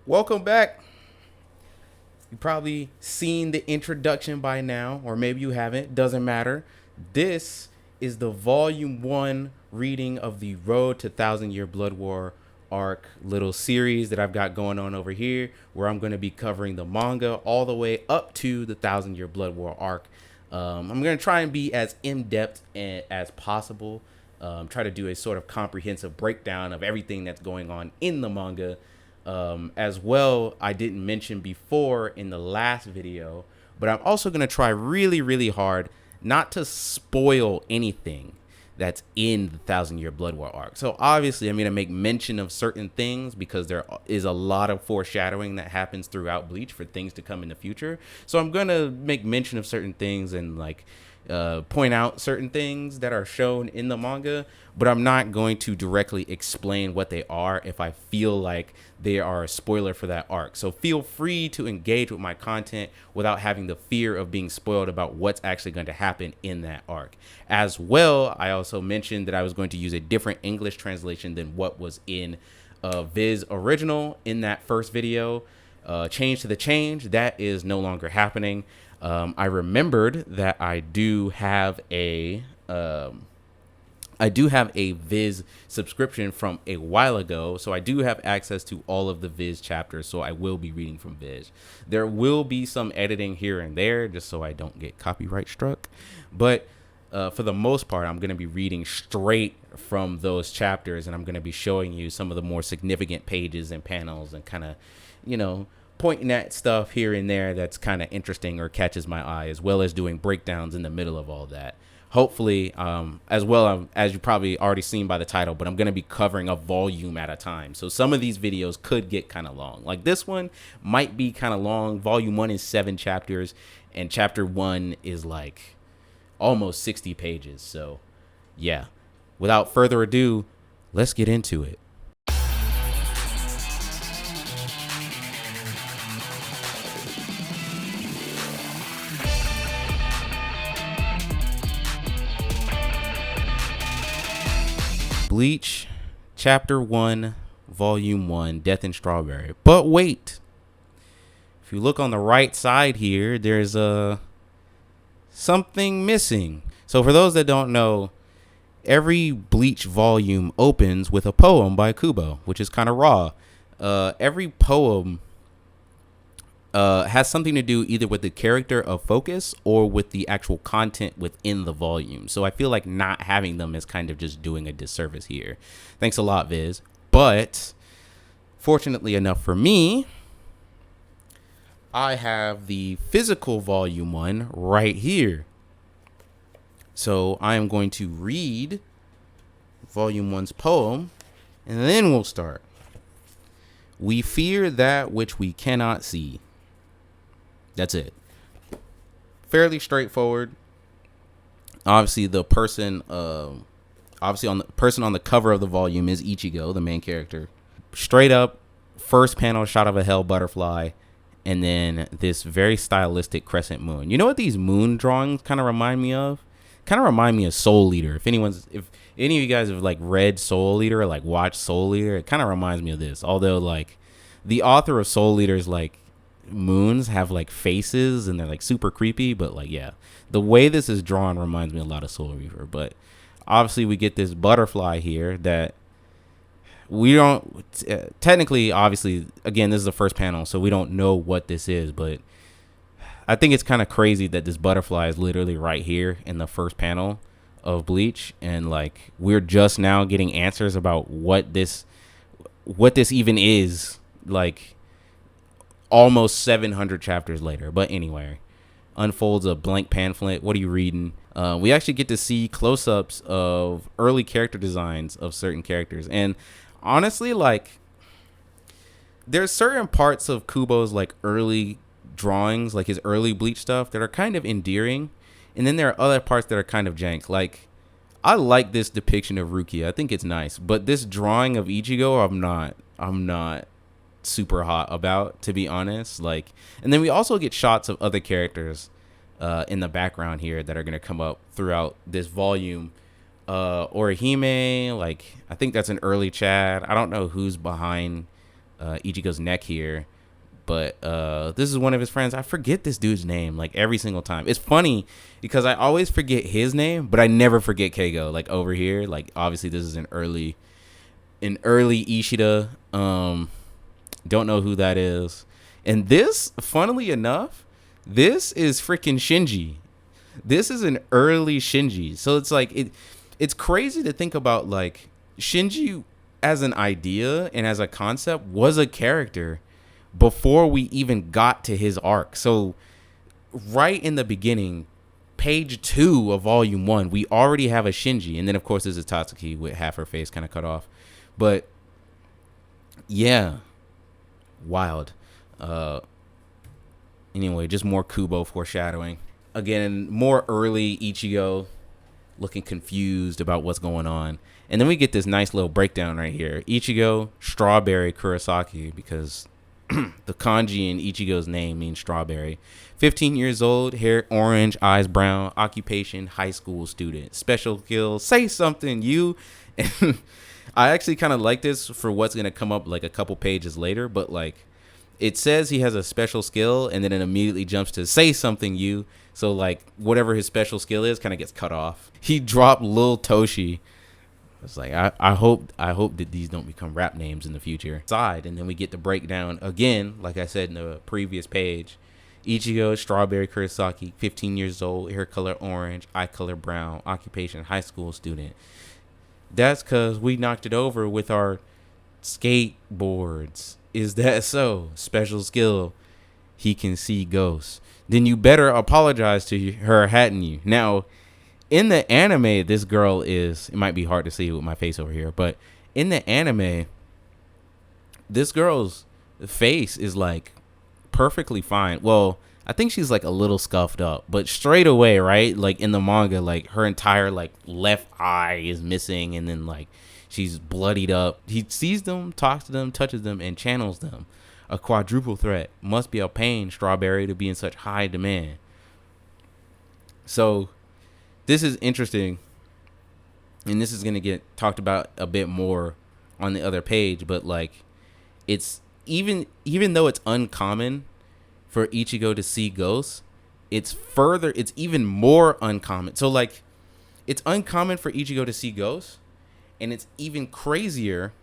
Welcome back. You've probably seen the introduction by now, or maybe you haven't. Doesn't matter. This is the Volume 1 reading of the Road to Thousand Year Blood War arc little series that I've got going on over here, where I'm going to be covering the manga all the way up to the Thousand Year Blood War arc. I'm going to try and be as in-depth as possible. Try to do a sort of comprehensive breakdown of everything that's going on in the manga. As well, I didn't mention before in the last video, but I'm also going to try really, really hard not to spoil anything that's in the Thousand Year Blood War arc. So obviously, I'm going to make mention of certain things because there is a lot of foreshadowing that happens throughout Bleach for things to come in the future. So I'm going to make mention of certain things and point out certain things that are shown in the manga, but I'm not going to directly explain what they are if I feel like they are a spoiler for that arc. So feel free to engage with my content without having the fear of being spoiled about what's actually going to happen in that arc. As well, I also mentioned that I was going to use a different English translation than what was in Viz original in that first video. Change to the change, that is no longer happening. I remembered that I do have a Viz subscription from a while ago, so I do have access to all of the Viz chapters, so I will be reading from Viz. There will be some editing here and there, just so I don't get copyright struck, but for the most part, I'm going to be reading straight from those chapters, and I'm going to be showing you some of the more significant pages and panels and kind of, pointing at stuff here and there that's kind of interesting or catches my eye, as well as doing breakdowns in the middle of all that. Hopefully, as well as you probably already seen by the title, but I'm going to be covering a volume at a time. So some of these videos could get kind of long. Like this one might be kind of long. Volume 1 is 7 chapters, and chapter 1 is like almost 60 pages. So yeah, without further ado, let's get into it. Bleach, Chapter 1, Volume 1, Death in Strawberry. But wait, if you look on the right side here, there's something missing. So for those that don't know, every Bleach volume opens with a poem by Kubo, which is kind of raw. Every poem has something to do either with the character of focus or with the actual content within the volume. So I feel like not having them is kind of just doing a disservice here. Thanks a lot, Viz. But fortunately enough for me, I have the physical volume 1 right here. So I am going to read volume 1's poem, and then we'll start. We fear that which we cannot see. That's it. Fairly straightforward. Obviously, the person, on the cover of the volume is Ichigo, the main character. Straight up, first panel shot of a hell butterfly, and then this very stylistic crescent moon. You know what these moon drawings kind of remind me of? Kind of remind me of Soul Eater. If any of you guys have read Soul Eater or watched Soul Eater, it kind of reminds me of this. Although the author of Soul Eater's moons have faces and they're super creepy, but yeah, the way this is drawn reminds me a lot of Soul Reaver. But obviously we get this butterfly here that we don't technically, obviously, again, this is the first panel, so we don't know what this is, but I think it's kind of crazy that this butterfly is literally right here in the first panel of Bleach, and we're just now getting answers about what this even is, almost 700 chapters later. But anyway, unfolds a blank pamphlet. What are you reading? We actually get to see close-ups of early character designs of certain characters, and honestly, there's certain parts of Kubo's early drawings, his early Bleach stuff, that are kind of endearing, and then there are other parts that are kind of jank. I like this depiction of Rukia. I think it's nice, but this drawing of Ichigo, I'm not super hot about, to be honest. And then we also get shots of other characters in the background here that are going to come up throughout this volume. Orihime, I think that's an early Chad. I don't know who's behind Ichigo's neck here. But this is one of his friends. I forget this dude's name like every single time. It's funny because I always forget his name, but I never forget Keigo. Like over here, like obviously this is an early Ishida. Don't know who that is. And this, funnily enough, this is freaking Shinji. This is an early Shinji. So it's like it's crazy to think about, like, Shinji as an idea and as a concept was a character before we even got to his arc. So right in the beginning, page 2 of volume 1, we already have a Shinji. And then of course there's a Tatsuki with half her face kind of cut off. But yeah, wild. Anyway, just more Kubo foreshadowing. Again, more early Ichigo looking confused about what's going on. And then we get this nice little breakdown right here. Ichigo, strawberry Kurosaki, because the kanji in Ichigo's name means strawberry. 15 years old, hair orange, eyes brown, occupation, high school student. Special skill, say something, you. And I actually kind of like this for what's going to come up like a couple pages later, but like it says he has a special skill and then it immediately jumps to say something, you. So like whatever his special skill is kind of gets cut off. He dropped Lil Toshi. It's like I hope that these don't become rap names in the future. And then we get the breakdown again, like I said in the previous page. Ichigo, strawberry Kurosaki, 15 years old, hair color orange, eye color brown, occupation high school student. That's because we knocked it over with our skateboards. Is that so? Special skill, he can see ghosts. Then you better apologize to her, hadn't you? Now, in the anime, this girl is, it might be hard to see with my face over here, but in the anime, this girl's face is like perfectly fine. Well, I think she's like a little scuffed up, but straight away, right? Like in the manga, like her entire like left eye is missing, and then like she's bloodied up. He sees them, talks to them, touches them, and channels them. A quadruple threat. Must be a pain, strawberry, to be in such high demand. So this is interesting, and this is going to get talked about a bit more on the other page, but like it's even though it's uncommon for Ichigo to see ghosts, it's even more uncommon. So like it's uncommon for Ichigo to see ghosts, and it's even crazier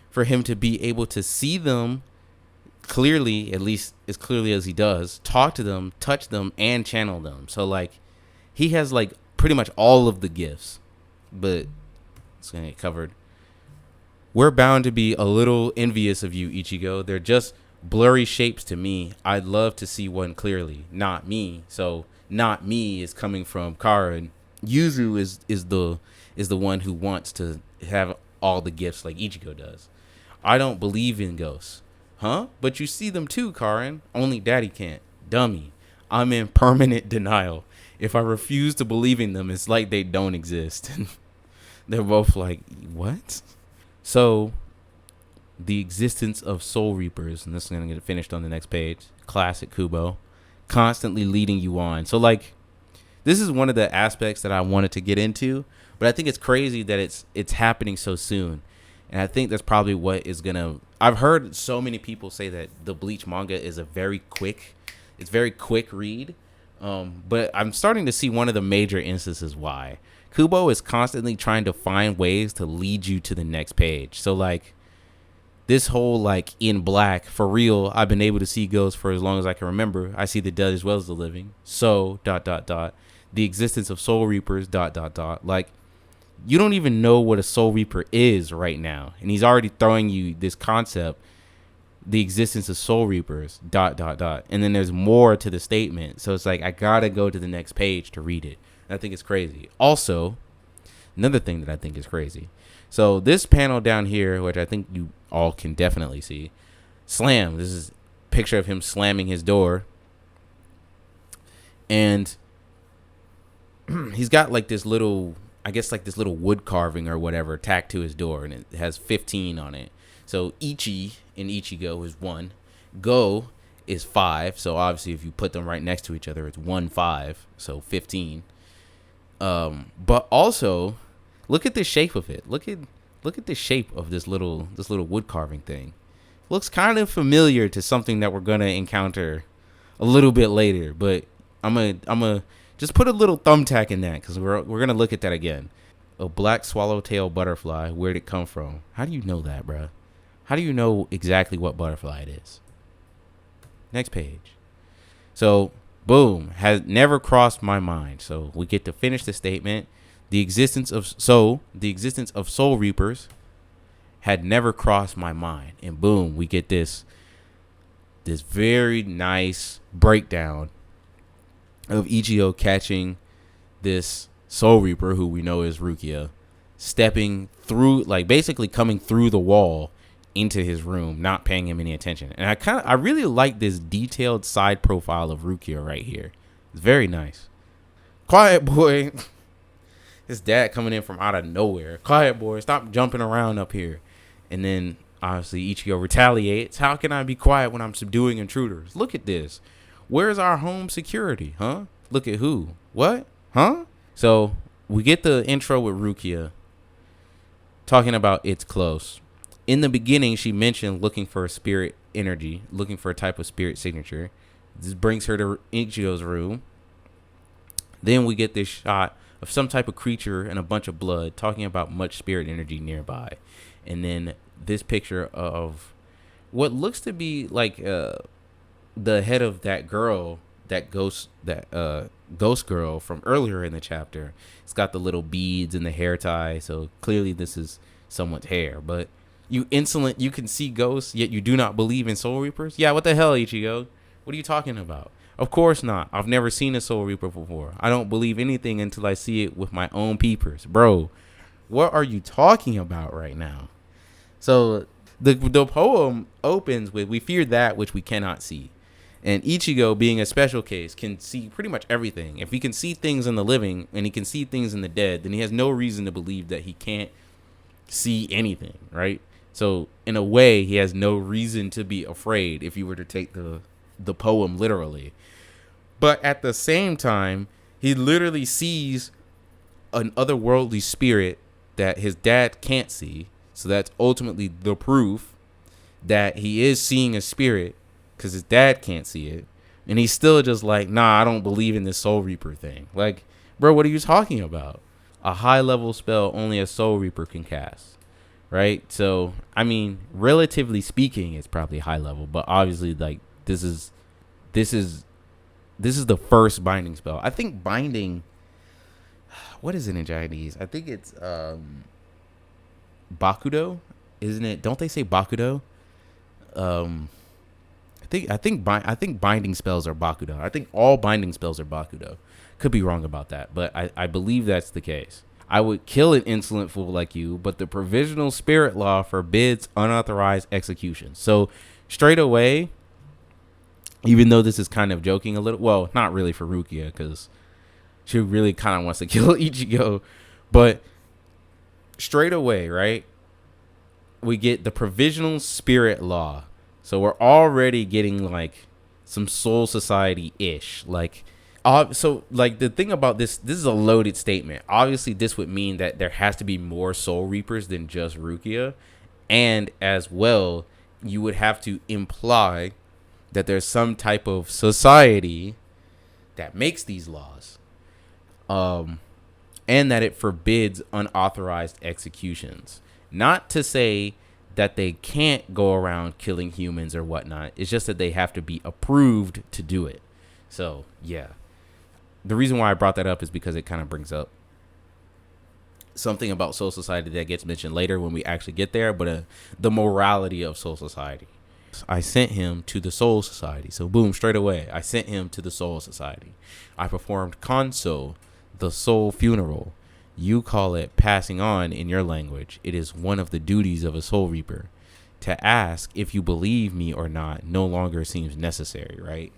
for him to be able to see them clearly, at least as clearly as he does, talk to them, touch them, and channel them. So like he has like pretty much all of the gifts, but it's gonna get covered. We're bound to be a little envious of you, Ichigo. They're just blurry shapes to me. I'd love to see one clearly. Not me. So not me is coming from Karen. Yuzu is the one who wants to have all the gifts like Ichigo does. I don't believe in ghosts. Huh? But you see them too, Karen. Only daddy can't. Dummy. I'm in permanent denial. If I refuse to believe in them, it's like they don't exist. They're both like, what? So, the existence of soul reapers, and this is going to get finished on the next page. Classic Kubo. Constantly leading you on. So, like, this is one of the aspects that I wanted to get into, but I think it's crazy that it's happening so soon. And I think that's probably what is going to... I've heard so many people say that the Bleach manga is very quick read. But I'm starting to see one of the major instances why. Kubo is constantly trying to find ways to lead you to the next page. So like this whole like in black, for real, I've been able to see ghosts for as long as I can remember. I see the dead as well as the living. So ... the existence of soul reapers ... Like you don't even know what a soul reaper is right now. And he's already throwing you this concept, the existence of soul reapers ... And then there's more to the statement. So it's like, I gotta go to the next page to read it. And I think it's crazy. Also, another thing that I think is crazy. So this panel down here, which I think you all can definitely see, slam. This is a picture of him slamming his door. And he's got like this little, I guess like this little wood carving or whatever tacked to his door, and it has 15 on it. So Ichi in Ichigo is 1. Go is 5. So obviously if you put them right next to each other, it's 1, 5. So 15. But also look at the shape of it. Look at the shape of this little wood carving thing. looks kind of familiar to something that we're gonna encounter a little bit later. But I'm gonna just put a little thumbtack in that because we're gonna look at that again. A black swallowtail butterfly. Where'd it come from? How do you know that, bruh? How do you know exactly what butterfly it is? Next page. So, boom, has never crossed my mind. So we get to finish the statement. The existence of soul reapers had never crossed my mind. And boom, we get this very nice breakdown of Ichigo catching this soul reaper, who we know is Rukia, stepping through, like basically coming through the wall into his room, not paying him any attention. And I really like this detailed side profile of Rukia right here. It's very nice. Quiet boy. His dad coming in from out of nowhere. Quiet boy, stop jumping around up here. And then obviously Ichigo retaliates. How can I be quiet when I'm subduing intruders? Look at this. Where's our home security? Huh? Look at who? What? Huh? So we get the intro with Rukia talking about it's close. In the beginning, she mentioned looking for a spirit energy, looking for a type of spirit signature. This brings her to Ichigo's room. Then we get this shot of some type of creature and a bunch of blood, talking about much spirit energy nearby. And then this picture of what looks to be like the head of that girl, that ghost girl from earlier in the chapter. It's got the little beads and the hair tie, so clearly this is someone's hair. But you can see ghosts, yet you do not believe in soul reapers? Yeah, what the hell, Ichigo? What are you talking about? Of course not. I've never seen a soul reaper before. I don't believe anything until I see it with my own peepers. Bro, what are you talking about right now? So the poem opens with, we fear that which we cannot see. And Ichigo, being a special case, can see pretty much everything. If he can see things in the living and he can see things in the dead, then he has no reason to believe that he can't see anything, right? So in a way, he has no reason to be afraid if you were to take the poem literally. But at the same time, he literally sees an otherworldly spirit that his dad can't see. So that's ultimately the proof that he is seeing a spirit because his dad can't see it. And he's still just like, nah, I don't believe in this Soul Reaper thing. Like, bro, what are you talking about? A high level spell only a Soul Reaper can cast. Right? So, I mean, relatively speaking, it's probably high level, but obviously, like, this is the first binding spell. I think binding, what is it in Japanese? I think it's Bakudo, isn't it? Don't they say Bakudo? I think binding spells are Bakudo. I think all binding spells are Bakudo. Could be wrong about that, but I believe that's the case. I would kill an insolent fool like you, but the provisional spirit law forbids unauthorized execution. So straight away, even though this is kind of joking a little, well, not really for Rukia because she really kind of wants to kill Ichigo, but straight away, right? We get the provisional spirit law. So we're already getting like some Soul Society-ish, like. So, like, the thing about this is a loaded statement. Obviously, this would mean that there has to be more Soul Reapers than just Rukia. And as well, you would have to imply that there's some type of society that makes these laws. And that it forbids unauthorized executions. Not to say that they can't go around killing humans or whatnot. It's just that they have to be approved to do it. So, yeah. The reason why I brought that up is because it kind of brings up something about Soul Society that gets mentioned later when we actually get there, but the morality of Soul Society. I sent him to the Soul Society. So boom, straight away, I sent him to the Soul Society. I performed Kanso, the soul funeral. You call it passing on in your language. It is one of the duties of a Soul Reaper. To ask if you believe me or not no longer seems necessary, right?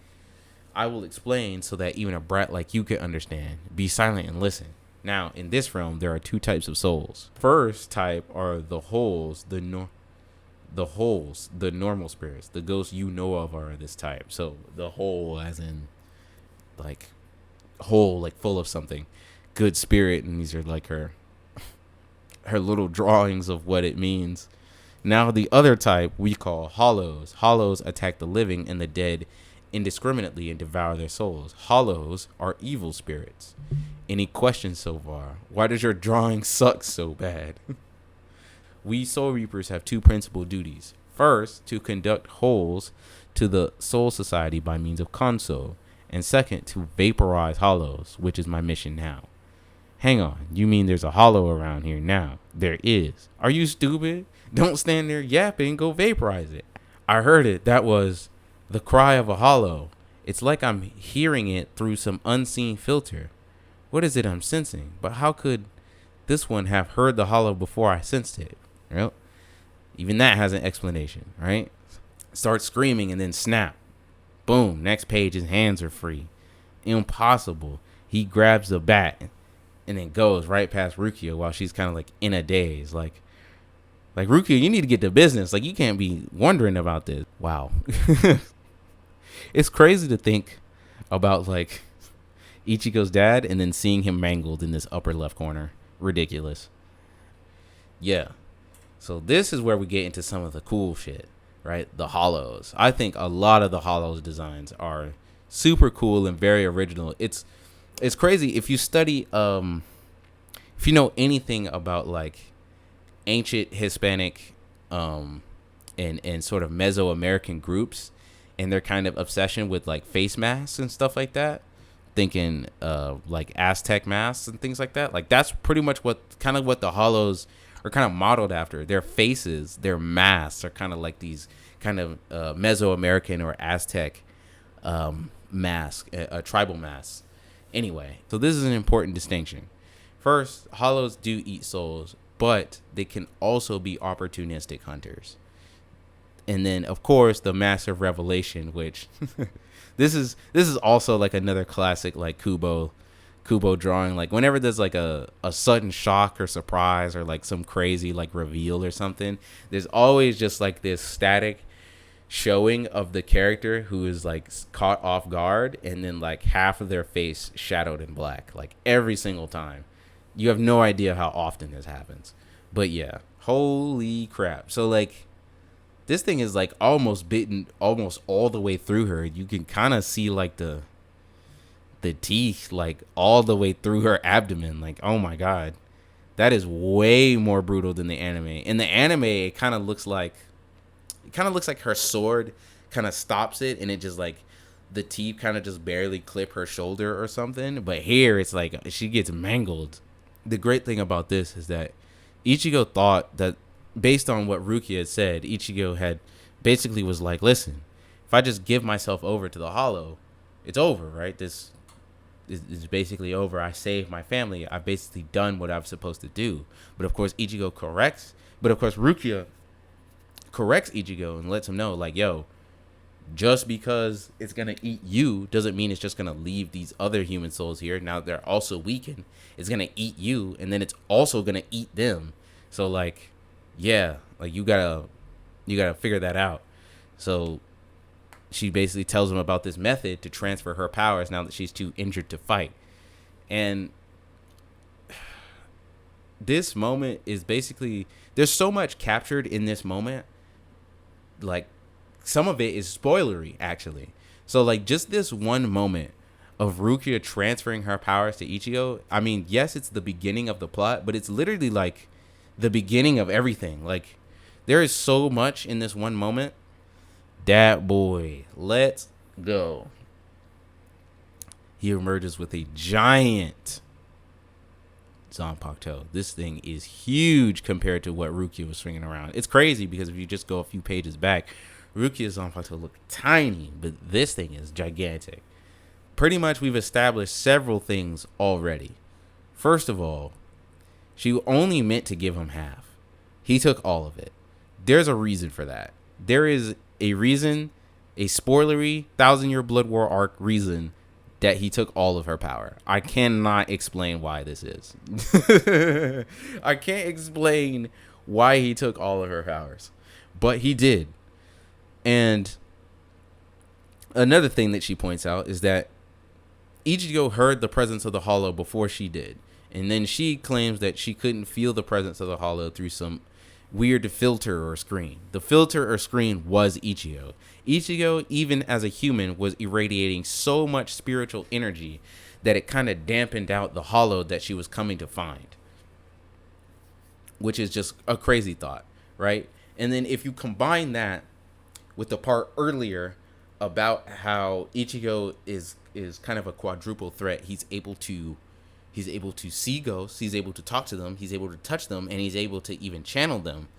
I will explain so that even a brat like you can understand. Be silent and listen. Now, in this realm, there are two types of souls. First type are the holes, the normal spirits. The ghosts you know of are this type. So the hole, as in, like, whole, like full of something, good spirit, and these are like her little drawings of what it means. Now the other type we call hollows. Hollows attack the living and the dead indiscriminately and devour their souls. Hollows are evil spirits. Any questions so far? Why does your drawing suck so bad? We Soul Reapers have two principal duties. First, to conduct holes to the Soul Society by means of Console. And second, to vaporize hollows, which is my mission now. Hang on, you mean there's a hollow around here now? There is. Are you stupid? Don't stand there yapping, go vaporize it. I heard it. That was the cry of a hollow. It's like I'm hearing it through some unseen filter. What is it I'm sensing? But how could this one have heard the hollow before I sensed it? Right? Even that has an explanation, right? Start screaming and then snap. Boom. Next page, his hands are free. Impossible. He grabs the bat and then goes right past Rukia while she's kind of like in a daze. Like Rukia, you need to get to business. Like, you can't be wondering about this. Wow. It's crazy to think about like Ichigo's dad and then seeing him mangled in this upper left corner. Ridiculous. Yeah. So this is where we get into some of the cool shit, right? The hollows. I think a lot of the hollows designs are super cool and very original. It's crazy if you study if you know anything about like ancient Hispanic and sort of Mesoamerican groups and their kind of obsession with like face masks and stuff like that, thinking like Aztec masks and things like that. Like, that's pretty much what the hollows are kind of modeled after. Their faces, their masks are kind of like these kind of Mesoamerican or Aztec tribal masks. Anyway, so this is an important distinction. First, hollows do eat souls, but they can also be opportunistic hunters. And then, of course, the Master of Revelation, which this is also like another classic like Kubo drawing. Like, whenever there's like a sudden shock or surprise or like some crazy like reveal or something, there's always just like this static showing of the character who is like caught off guard, and then like half of their face shadowed in black, like every single time. You have no idea how often this happens, but yeah, holy crap. So like, this thing is like almost bitten almost all the way through her. You can kind of see like the teeth like all the way through her abdomen. Like, oh my god, that is way more brutal than the anime. In the anime, it kind of looks like her sword kind of stops it, and it just like the teeth kind of just barely clip her shoulder or something. But here it's like she gets mangled. The great thing about this is that Ichigo thought that, based on what Rukia had said, Ichigo had basically was like, listen, if I just give myself over to the hollow, it's over, right? This is basically over. I saved my family. I've basically done what I'm supposed to do. But of course, Rukia corrects Ichigo and lets him know, like, yo, just because it's going to eat you doesn't mean it's just going to leave these other human souls here. Now they're also weakened. It's going to eat you, and then it's also going to eat them. So like, yeah, like you gotta figure that out. So she basically tells him about this method to transfer her powers now that she's too injured to fight. And this moment is basically, there's so much captured in this moment. Like, some of it is spoilery, actually. So like, just this one moment of Rukia transferring her powers to Ichigo, I mean, yes, it's the beginning of the plot, but it's literally like the beginning of everything. Like, there is so much in this one moment. Dat boy, let's go. He emerges with a giant Zanpakuto. This thing is huge compared to what Rukia was swinging around. It's crazy because if you just go a few pages back, Rukia's Zanpakuto looked tiny, but this thing is gigantic. Pretty much we've established several things already. First of all, she only meant to give him half. He took all of it. There's a reason for that. There is a reason, a spoilery 1,000-Year Blood War arc reason that he took all of her power. I cannot explain why this is. I can't explain why he took all of her powers, but he did. And another thing that she points out is that Ichigo heard the presence of the hollow before she did. And then she claims that she couldn't feel the presence of the hollow through some weird filter or screen. The filter or screen was Ichigo. Ichigo, even as a human, was irradiating so much spiritual energy that it kind of dampened out the hollow that she was coming to find, which is just a crazy thought, right? And then if you combine that with the part earlier about how Ichigo is kind of a quadruple threat. He's able to see ghosts, he's able to talk to them, he's able to touch them, and he's able to even channel them,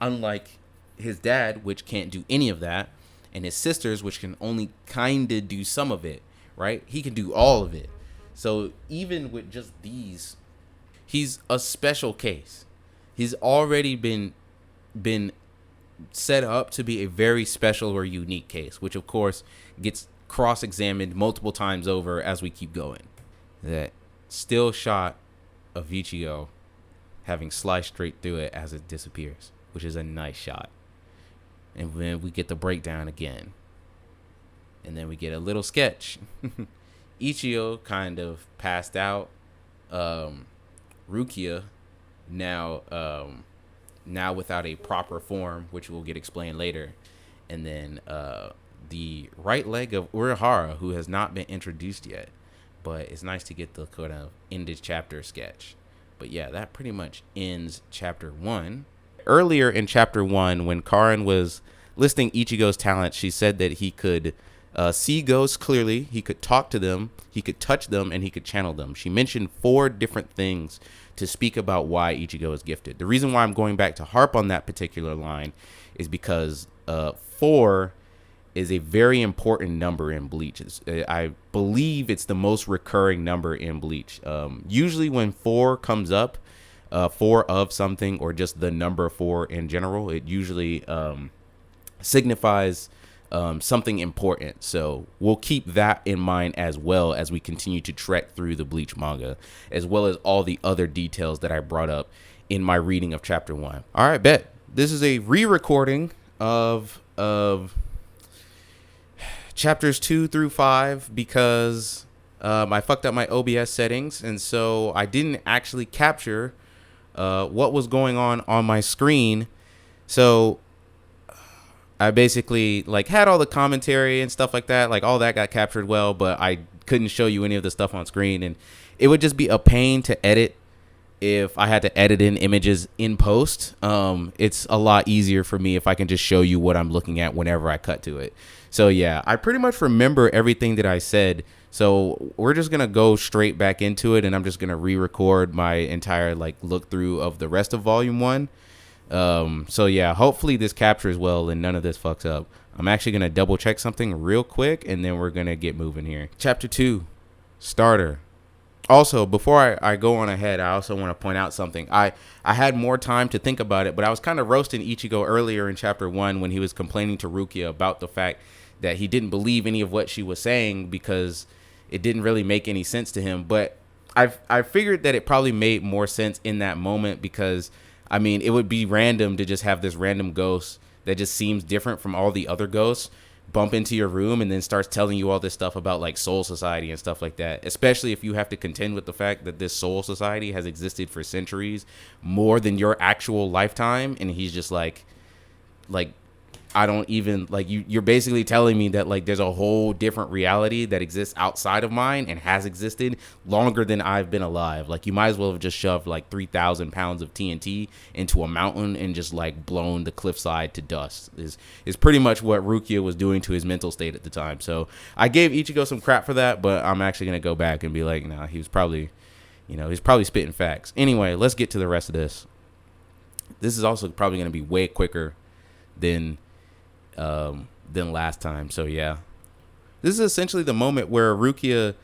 unlike his dad, which can't do any of that, and his sisters, which can only kind of do some of it, right? He can do all of it. So even with just these, he's a special case. He's already been set up to be a very special or unique case, which of course gets cross-examined multiple times over as we keep going. That still shot of Ichigo having sliced straight through it as it disappears, which is a nice shot. And then we get the breakdown again. And then we get a little sketch. Ichigo kind of passed out. Rukia now without a proper form, which will get explained later. And then the right leg of Urahara, who has not been introduced yet. But it's nice to get the kind of ended chapter sketch. But yeah, that pretty much ends chapter 1. Earlier in chapter 1, when Karin was listing Ichigo's talents, she said that he could see ghosts clearly, he could talk to them, he could touch them, and he could channel them. She mentioned 4 different things to speak about why Ichigo is gifted. The reason why I'm going back to harp on that particular line is because 4 is a very important number in Bleach. I believe it's the most recurring number in Bleach. Usually when 4 comes up, 4 of something, or just the number 4 in general, it usually signifies something important. So we'll keep that in mind as well as we continue to trek through the Bleach manga, as well as all the other details that I brought up in my reading of chapter 1. All right, bet. This is a re-recording of chapters 2 through 5 because I fucked up my OBS settings, and so I didn't actually capture what was going on my screen. So I basically had all the commentary and stuff like that, all that got captured well, but I couldn't show you any of the stuff on screen, and it would just be a pain to edit if I had to edit in images in post. It's a lot easier for me if I can just show you what I'm looking at whenever I cut to it. So yeah, I pretty much remember everything that I said. So we're just going to go straight back into it, and I'm just going to re-record my entire look through of the rest of volume 1. So yeah, hopefully this captures well and none of this fucks up. I'm actually going to double check something real quick, and then we're going to get moving here. Chapter 2, starter. Also, before I go on ahead, I also want to point out something. I had more time to think about it, but I was kind of roasting Ichigo earlier in chapter 1 when he was complaining to Rukia about the fact that he didn't believe any of what she was saying because it didn't really make any sense to him. But I figured that it probably made more sense in that moment because, I mean, it would be random to just have this random ghost that just seems different from all the other ghosts bump into your room and then starts telling you all this stuff about Soul Society and stuff like that, especially if you have to contend with the fact that this Soul Society has existed for centuries, more than your actual lifetime. And he's just like I don't even you're basically telling me that there's a whole different reality that exists outside of mine and has existed longer than I've been alive. You might as well have just shoved 3,000 pounds of TNT into a mountain and just blown the cliffside to dust is pretty much what Rukia was doing to his mental state at the time. So I gave Ichigo some crap for that, but I'm actually going to go back and be nah, he was probably, he's probably spitting facts. Anyway, let's get to the rest of this. This is also probably going to be way quicker than last time. So yeah, this is essentially the moment where Rukia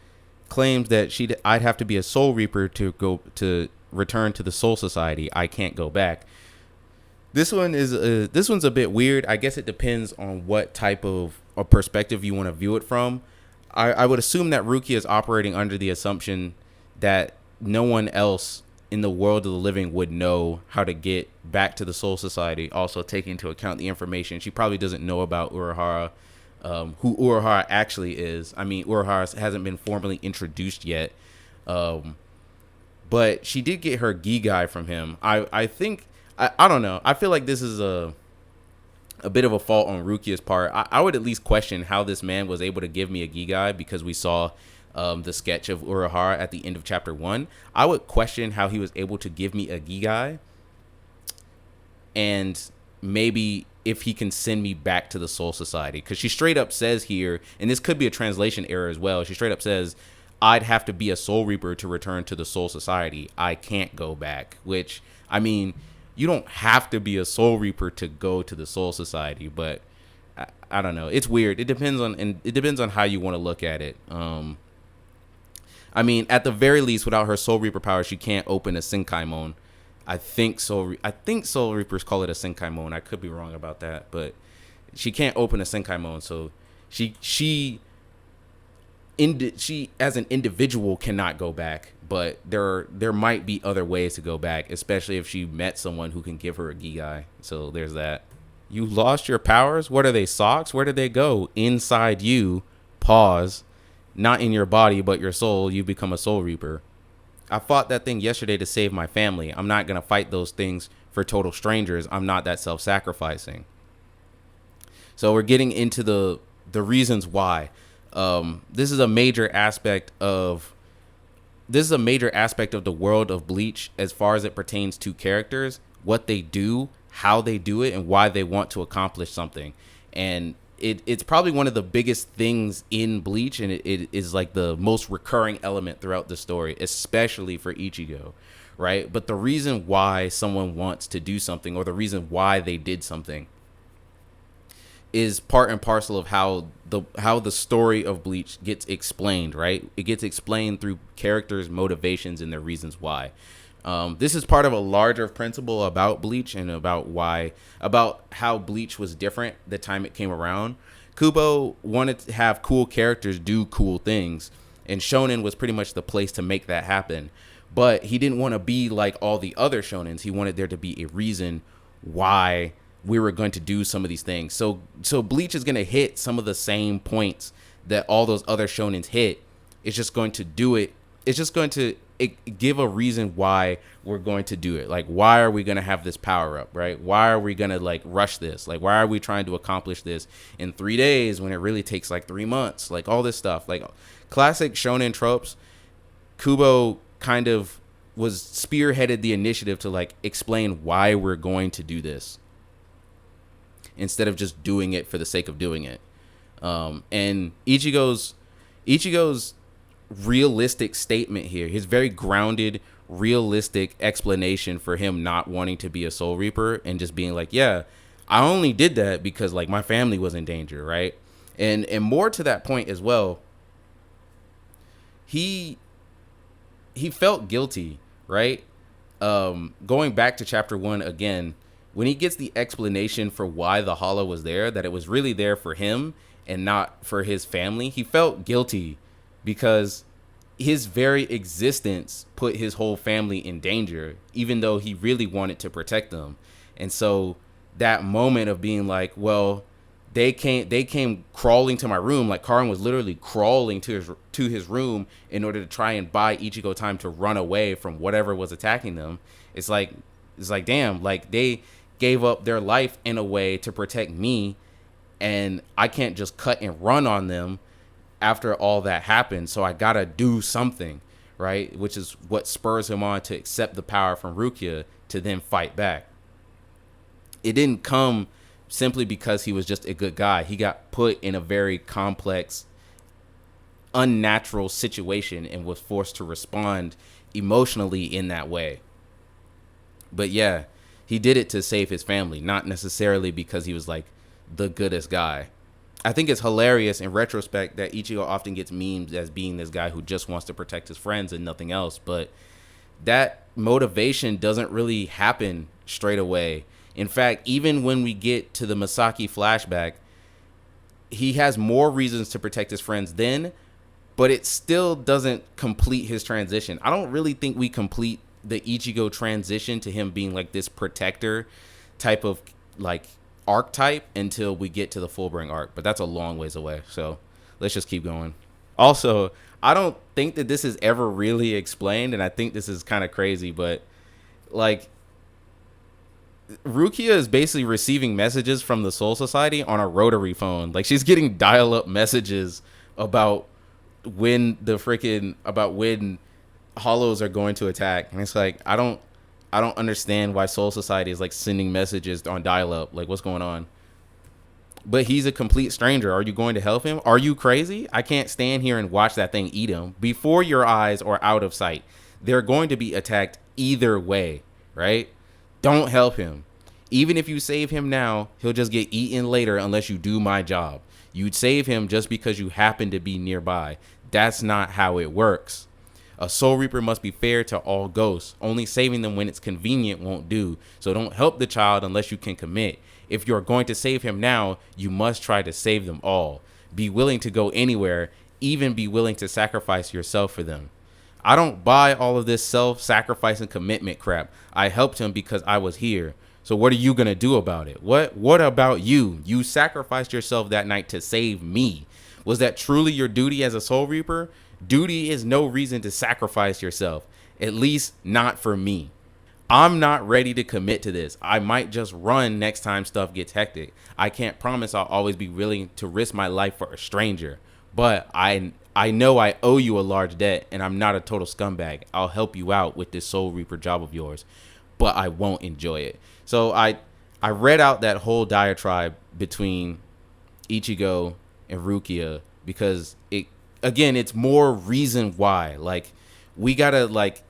claims that I'd have to be a Soul Reaper to return to the Soul Society. I can't go back. This one's a bit weird. I guess it depends on what type of a perspective you want to view it from. I would assume that Rukia is operating under the assumption that no one else in the world of the living would know how to get back to the Soul Society, also taking into account the information. She probably doesn't know about Urahara, who Urahara actually is. I mean, Urahara hasn't been formally introduced yet, but she did get her Gigai from him. I think I don't know. I feel like this is a bit of a fault on Rukia's part. I would at least question how this man was able to give me a Gigai, because we saw the sketch of Urahara at the end of chapter 1. I would question how he was able to give me a Gigai, and maybe if he can send me back to the Soul Society, because she straight up says here, and this could be a translation error as well, she straight up says, I'd have to be a Soul Reaper to return to the Soul Society. I can't go back. Which, I mean, you don't have to be a Soul Reaper to go to the Soul Society, but I don't know. It's weird. It depends on how you want to look at it. I mean, at the very least, without her Soul Reaper power, she can't open a Senkaimon. I think Soul Reapers call it a Senkaimon. I could be wrong about that, but she can't open a Senkaimon, so she as an individual cannot go back. But there might be other ways to go back, especially if she met someone who can give her a Gigai. So there's that. You lost your powers? What are they, socks? Where did they go? Inside you. Pause. Not in your body, but your soul. You become a Soul Reaper. I fought that thing yesterday to save my family. I'm not going to fight those things for total strangers. I'm not that self-sacrificing. So we're getting into the reasons why. This is a major aspect of the world of Bleach as far as it pertains to characters, what they do, how they do it, and why they want to accomplish something. And it's probably one of the biggest things in Bleach, and it is like the most recurring element throughout the story, especially for Ichigo, right? But the reason why someone wants to do something, or the reason why they did something, is part and parcel of how the story of Bleach gets explained, right? It gets explained through characters' motivations and their reasons why. This is part of a larger principle about Bleach and about how Bleach was different the time it came around. Kubo wanted to have cool characters do cool things, and Shonen was pretty much the place to make that happen. But he didn't want to be like all the other shonens. He wanted there to be a reason why we were going to do some of these things. So Bleach is going to hit some of the same points that all those other shonens hit. It's just going to do it. It's just going to give a reason why we're going to do it. Like, why are we going to have this power up, right? Why are we going to like rush this? Like, why are we trying to accomplish this in 3 days when it really takes like 3 months? Like, all this stuff, like classic shonen tropes. Kubo kind of was spearheaded the initiative to like explain why we're going to do this, instead of just doing it for the sake of doing it. And Ichigo's realistic statement here, his very grounded, realistic explanation for him not wanting to be a Soul Reaper and just being like, yeah, I only did that because like my family was in danger, right? And more to that point as well, he felt guilty, right? Going back to chapter 1 again, when he gets the explanation for why the hollow was there, that it was really there for him and not for his family, he felt guilty because his very existence put his whole family in danger, even though he really wanted to protect them. And so that moment of being like, well, they came crawling to my room, like Karin was literally crawling to his room in order to try and buy Ichigo time to run away from whatever was attacking them. It's like damn, like they gave up their life in a way to protect me, and I can't just cut and run on them after all that happened. So I gotta do something, right? Which is what spurs him on to accept the power from Rukia to then fight back. It didn't come simply because he was just a good guy. He got put in a very complex, unnatural situation and was forced to respond emotionally in that way. But yeah, he did it to save his family, not necessarily because he was like the goodest guy. I think it's hilarious in retrospect that Ichigo often gets memed as being this guy who just wants to protect his friends and nothing else. But that motivation doesn't really happen straight away. In fact, even when we get to the Masaki flashback, he has more reasons to protect his friends then, but it still doesn't complete his transition. I don't really think we complete the Ichigo transition to him being like this protector type of like archetype until we get to the Fullbring arc, but that's a long ways away. So let's just keep going. Also, I don't think that this is ever really explained, and I think this is kind of crazy, but like Rukia is basically receiving messages from the Soul Society on a rotary phone. Like, she's getting dial-up messages about when hollows are going to attack. And it's like, I don't understand why Soul Society is like sending messages on dial-up. Like, what's going on? But he's a complete stranger. Are you going to help him? Are you crazy? I can't stand here and watch that thing eat him before your eyes or out of sight. They're going to be attacked either way, right? Don't help him. Even if you save him now, he'll just get eaten later unless you do my job. You'd save him just because you happen to be nearby. That's not how it works. A Soul Reaper must be fair to all ghosts. Only saving them when it's convenient won't do. So don't help the child unless you can commit. If you're going to save him now, you must try to save them all. Be willing to go anywhere, even be willing to sacrifice yourself for them. I don't buy all of this self-sacrifice and commitment crap. I helped him because I was here. So what are you going to do about it? What about you? You sacrificed yourself that night to save me. Was that truly your duty as a Soul Reaper? Duty is no reason to sacrifice yourself. At least not for me. I'm not ready to commit to this. I might just run next time stuff gets hectic. I can't promise I'll always be willing to risk my life for a stranger. But I know I owe you a large debt, and I'm not a total scumbag. I'll help you out with this Soul Reaper job of yours, but I won't enjoy it. So I read out that whole diatribe between Ichigo and Rukia because it's more reason why. Like, we gotta, like,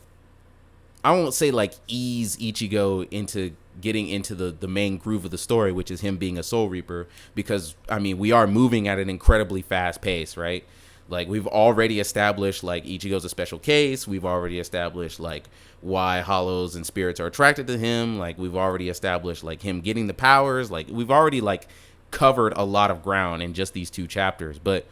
I won't say like ease Ichigo into getting into the main groove of the story, which is him being a Soul Reaper, because I mean, we are moving at an incredibly fast pace, right? Like, we've already established like Ichigo's a special case. We've already established like why hollows and spirits are attracted to him. Like, we've already established like him getting the powers. Like, we've already like covered a lot of ground in just these 2 chapters. But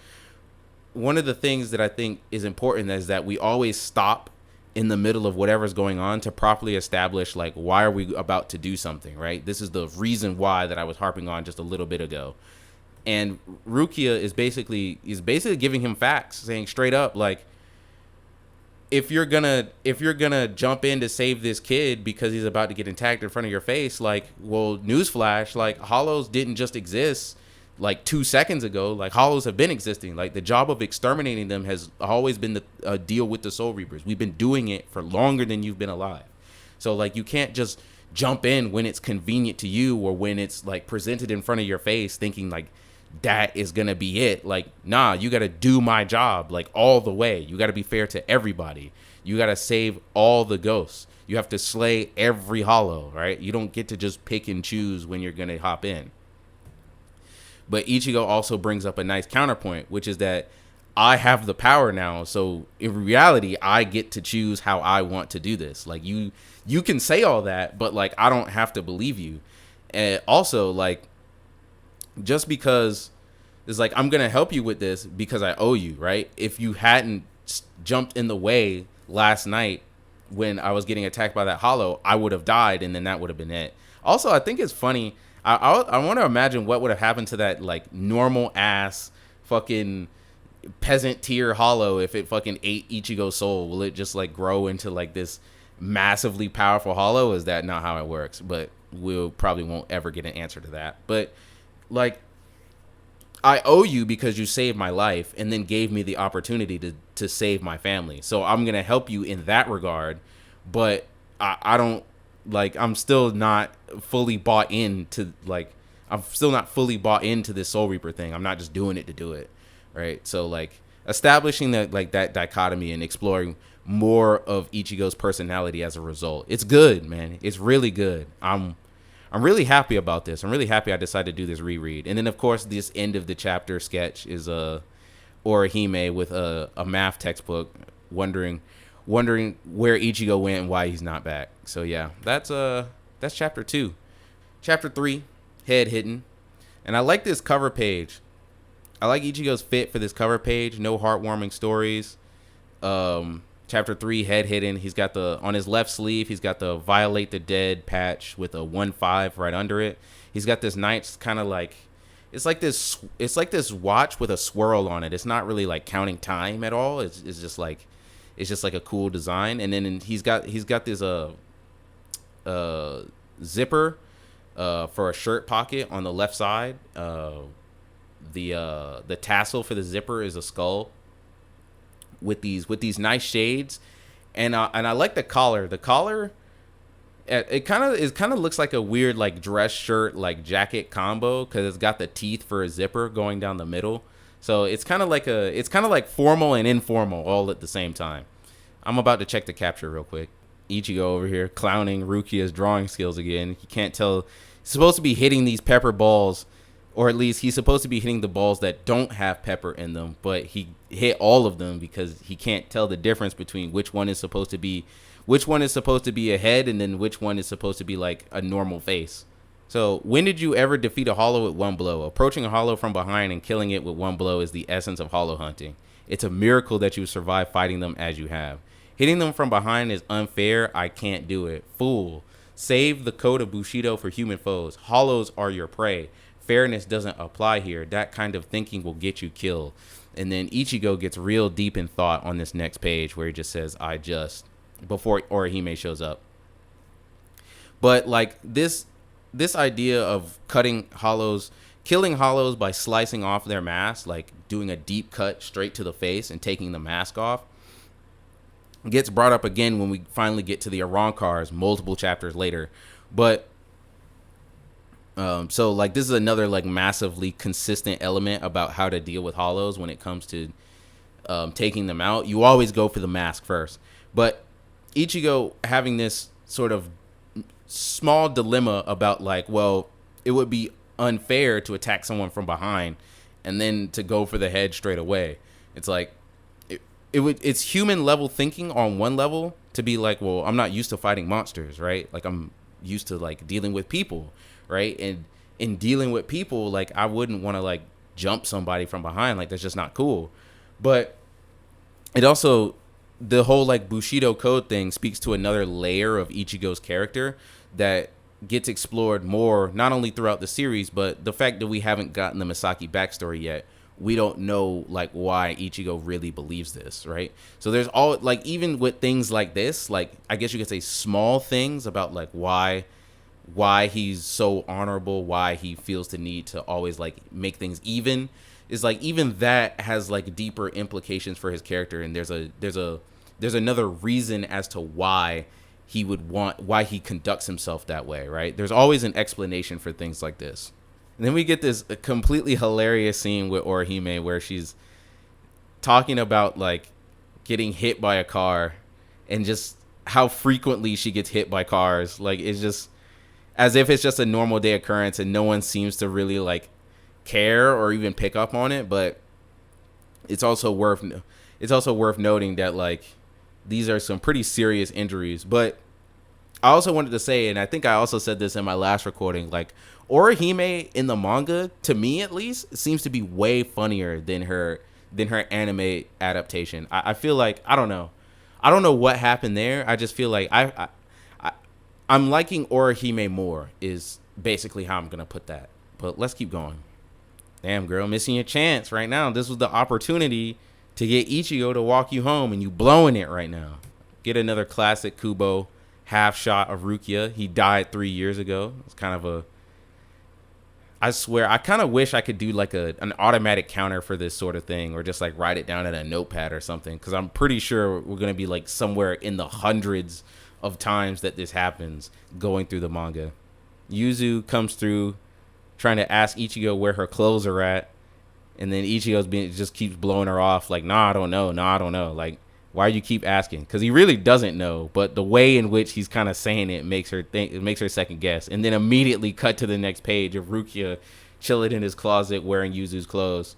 one of the things that I think is important is that we always stop in the middle of whatever's going on to properly establish like why are we about to do something, right? This is the reason why that I was harping on just a little bit ago. And Rukia is basically giving him facts, saying straight up, like, if you're gonna jump in to save this kid because he's about to get attacked in front of your face, like, well, newsflash, like, hollows didn't just exist like 2 seconds ago. Like, hollows have been existing. Like, the job of exterminating them has always been the deal with the Soul Reapers. We've been doing it for longer than you've been alive. So like, you can't just jump in when it's convenient to you or when it's like presented in front of your face thinking like that is gonna be it. Like, nah, you gotta do my job like all the way. You gotta be fair to everybody. You gotta save all the ghosts. You have to slay every hollow, right? You don't get to just pick and choose when you're gonna hop in. But Ichigo also brings up a nice counterpoint, which is that I have the power now. So in reality, I get to choose how I want to do this. Like, you can say all that, but like, I don't have to believe you. And also, like, just because it's like, I'm going to help you with this because I owe you, right? If you hadn't jumped in the way last night when I was getting attacked by that hollow, I would have died, and then that would have been it. Also, I think it's funny. I want to imagine what would have happened to that like normal ass fucking peasant tier hollow if it fucking ate Ichigo's soul. Will it just like grow into like this massively powerful hollow? Is that not how it works? But we'll probably won't ever get an answer to that. But like, I owe you because you saved my life and then gave me the opportunity to save my family. So I'm going to help you in that regard. But I don't, like, I'm still not fully bought into, like, I'm still not fully bought into this Soul Reaper thing. I'm not just doing it to do it, right? So, like, establishing that, like, that dichotomy and exploring more of Ichigo's personality as a result. It's good, man. It's really good. I'm really happy about this. I'm really happy I decided to do this reread. And then, of course, this end of the chapter sketch is Orihime with a math textbook wondering where Ichigo went and why he's not back. So yeah, that's chapter 2. Chapter 3, head hidden. And I like this cover page. I like Ichigo's fit for this cover page. No heartwarming stories. Chapter 3, head hidden. He's got on his left sleeve, he's got the Violate the Dead patch with a 1-5 right under it. He's got this nice kind of like, it's like this watch with a swirl on it. It's not really like counting time at all. It's just like a cool design. And then he's got this zipper for a shirt pocket on the left side. The tassel for the zipper is a skull with these nice shades, and I like the collar. The collar, it kind of looks like a weird like dress shirt like jacket combo because it's got the teeth for a zipper going down the middle. So it's kind of like formal and informal all at the same time. I'm about to check the capture real quick. Ichigo over here clowning Rukia's drawing skills again. He can't tell. He's supposed to be hitting these pepper balls, or at least he's supposed to be hitting the balls that don't have pepper in them, but he hit all of them because he can't tell the difference between which one is supposed to be a head and then which one is supposed to be like a normal face. So when did you ever defeat a hollow with one blow? Approaching a hollow from behind and killing it with one blow is the essence of hollow hunting. It's a miracle that you survive fighting them as you have. Hitting them from behind is unfair. I can't do it. Fool. Save the code of Bushido for human foes. Hollows are your prey. Fairness doesn't apply here. That kind of thinking will get you killed. And then Ichigo gets real deep in thought on this next page where he just says, before Orihime shows up. But like this idea of killing hollows by slicing off their mask, like doing a deep cut straight to the face and taking the mask off, gets brought up again when we finally get to the Arrancars multiple chapters later. But so like this is another like massively consistent element about how to deal with hollows when it comes to taking them out. You always go for the mask first. But Ichigo having this sort of small dilemma about like, well, it would be unfair to attack someone from behind and then to go for the head straight away. It's like it's human level thinking on one level to be like, well, I'm not used to fighting monsters, right? Like I'm used to like dealing with people, right? And in dealing with people, like I wouldn't want to like jump somebody from behind. Like that's just not cool. But it also, the whole like Bushido code thing speaks to another layer of Ichigo's character that gets explored more, not only throughout the series, but the fact that we haven't gotten the Misaki backstory yet. We don't know like why Ichigo really believes this, right? So there's all like, even with things like this, like I guess you could say small things about like why he's so honorable, why he feels the need to always like make things even, is like even that has like deeper implications for his character. And there's another reason as to why he conducts himself that way, right? There's always an explanation for things like this. And then we get this completely hilarious scene with Orihime where she's talking about like getting hit by a car and just how frequently she gets hit by cars. Like it's just as if it's just a normal day occurrence and no one seems to really like care or even pick up on it. But it's also worth noting that like these are some pretty serious injuries. But I also wanted to say, and I think I also said this in my last recording, like Orihime in the manga, to me at least, seems to be way funnier than her anime adaptation. I feel like I don't know what happened there. I just feel like I'm liking Orihime more is basically how I'm gonna put that. But let's keep going. Damn girl, missing your chance right now. This was the opportunity to get Ichigo to walk you home, and you blowing it right now. Get another classic Kubo half shot of Rukia. He died 3 years ago. It's kind of I swear, I kind of wish I could do like an automatic counter for this sort of thing, or just like write it down in a notepad or something, because I'm pretty sure we're going to be like somewhere in the hundreds of times that this happens going through the manga. Yuzu comes through trying to ask Ichigo where her clothes are at, and then Ichigo's just keeps blowing her off like, I don't know. Like, why do you keep asking? Because he really doesn't know, but the way in which he's kind of saying it makes her second guess. And then immediately cut to the next page of Rukia chilling in his closet wearing Yuzu's clothes.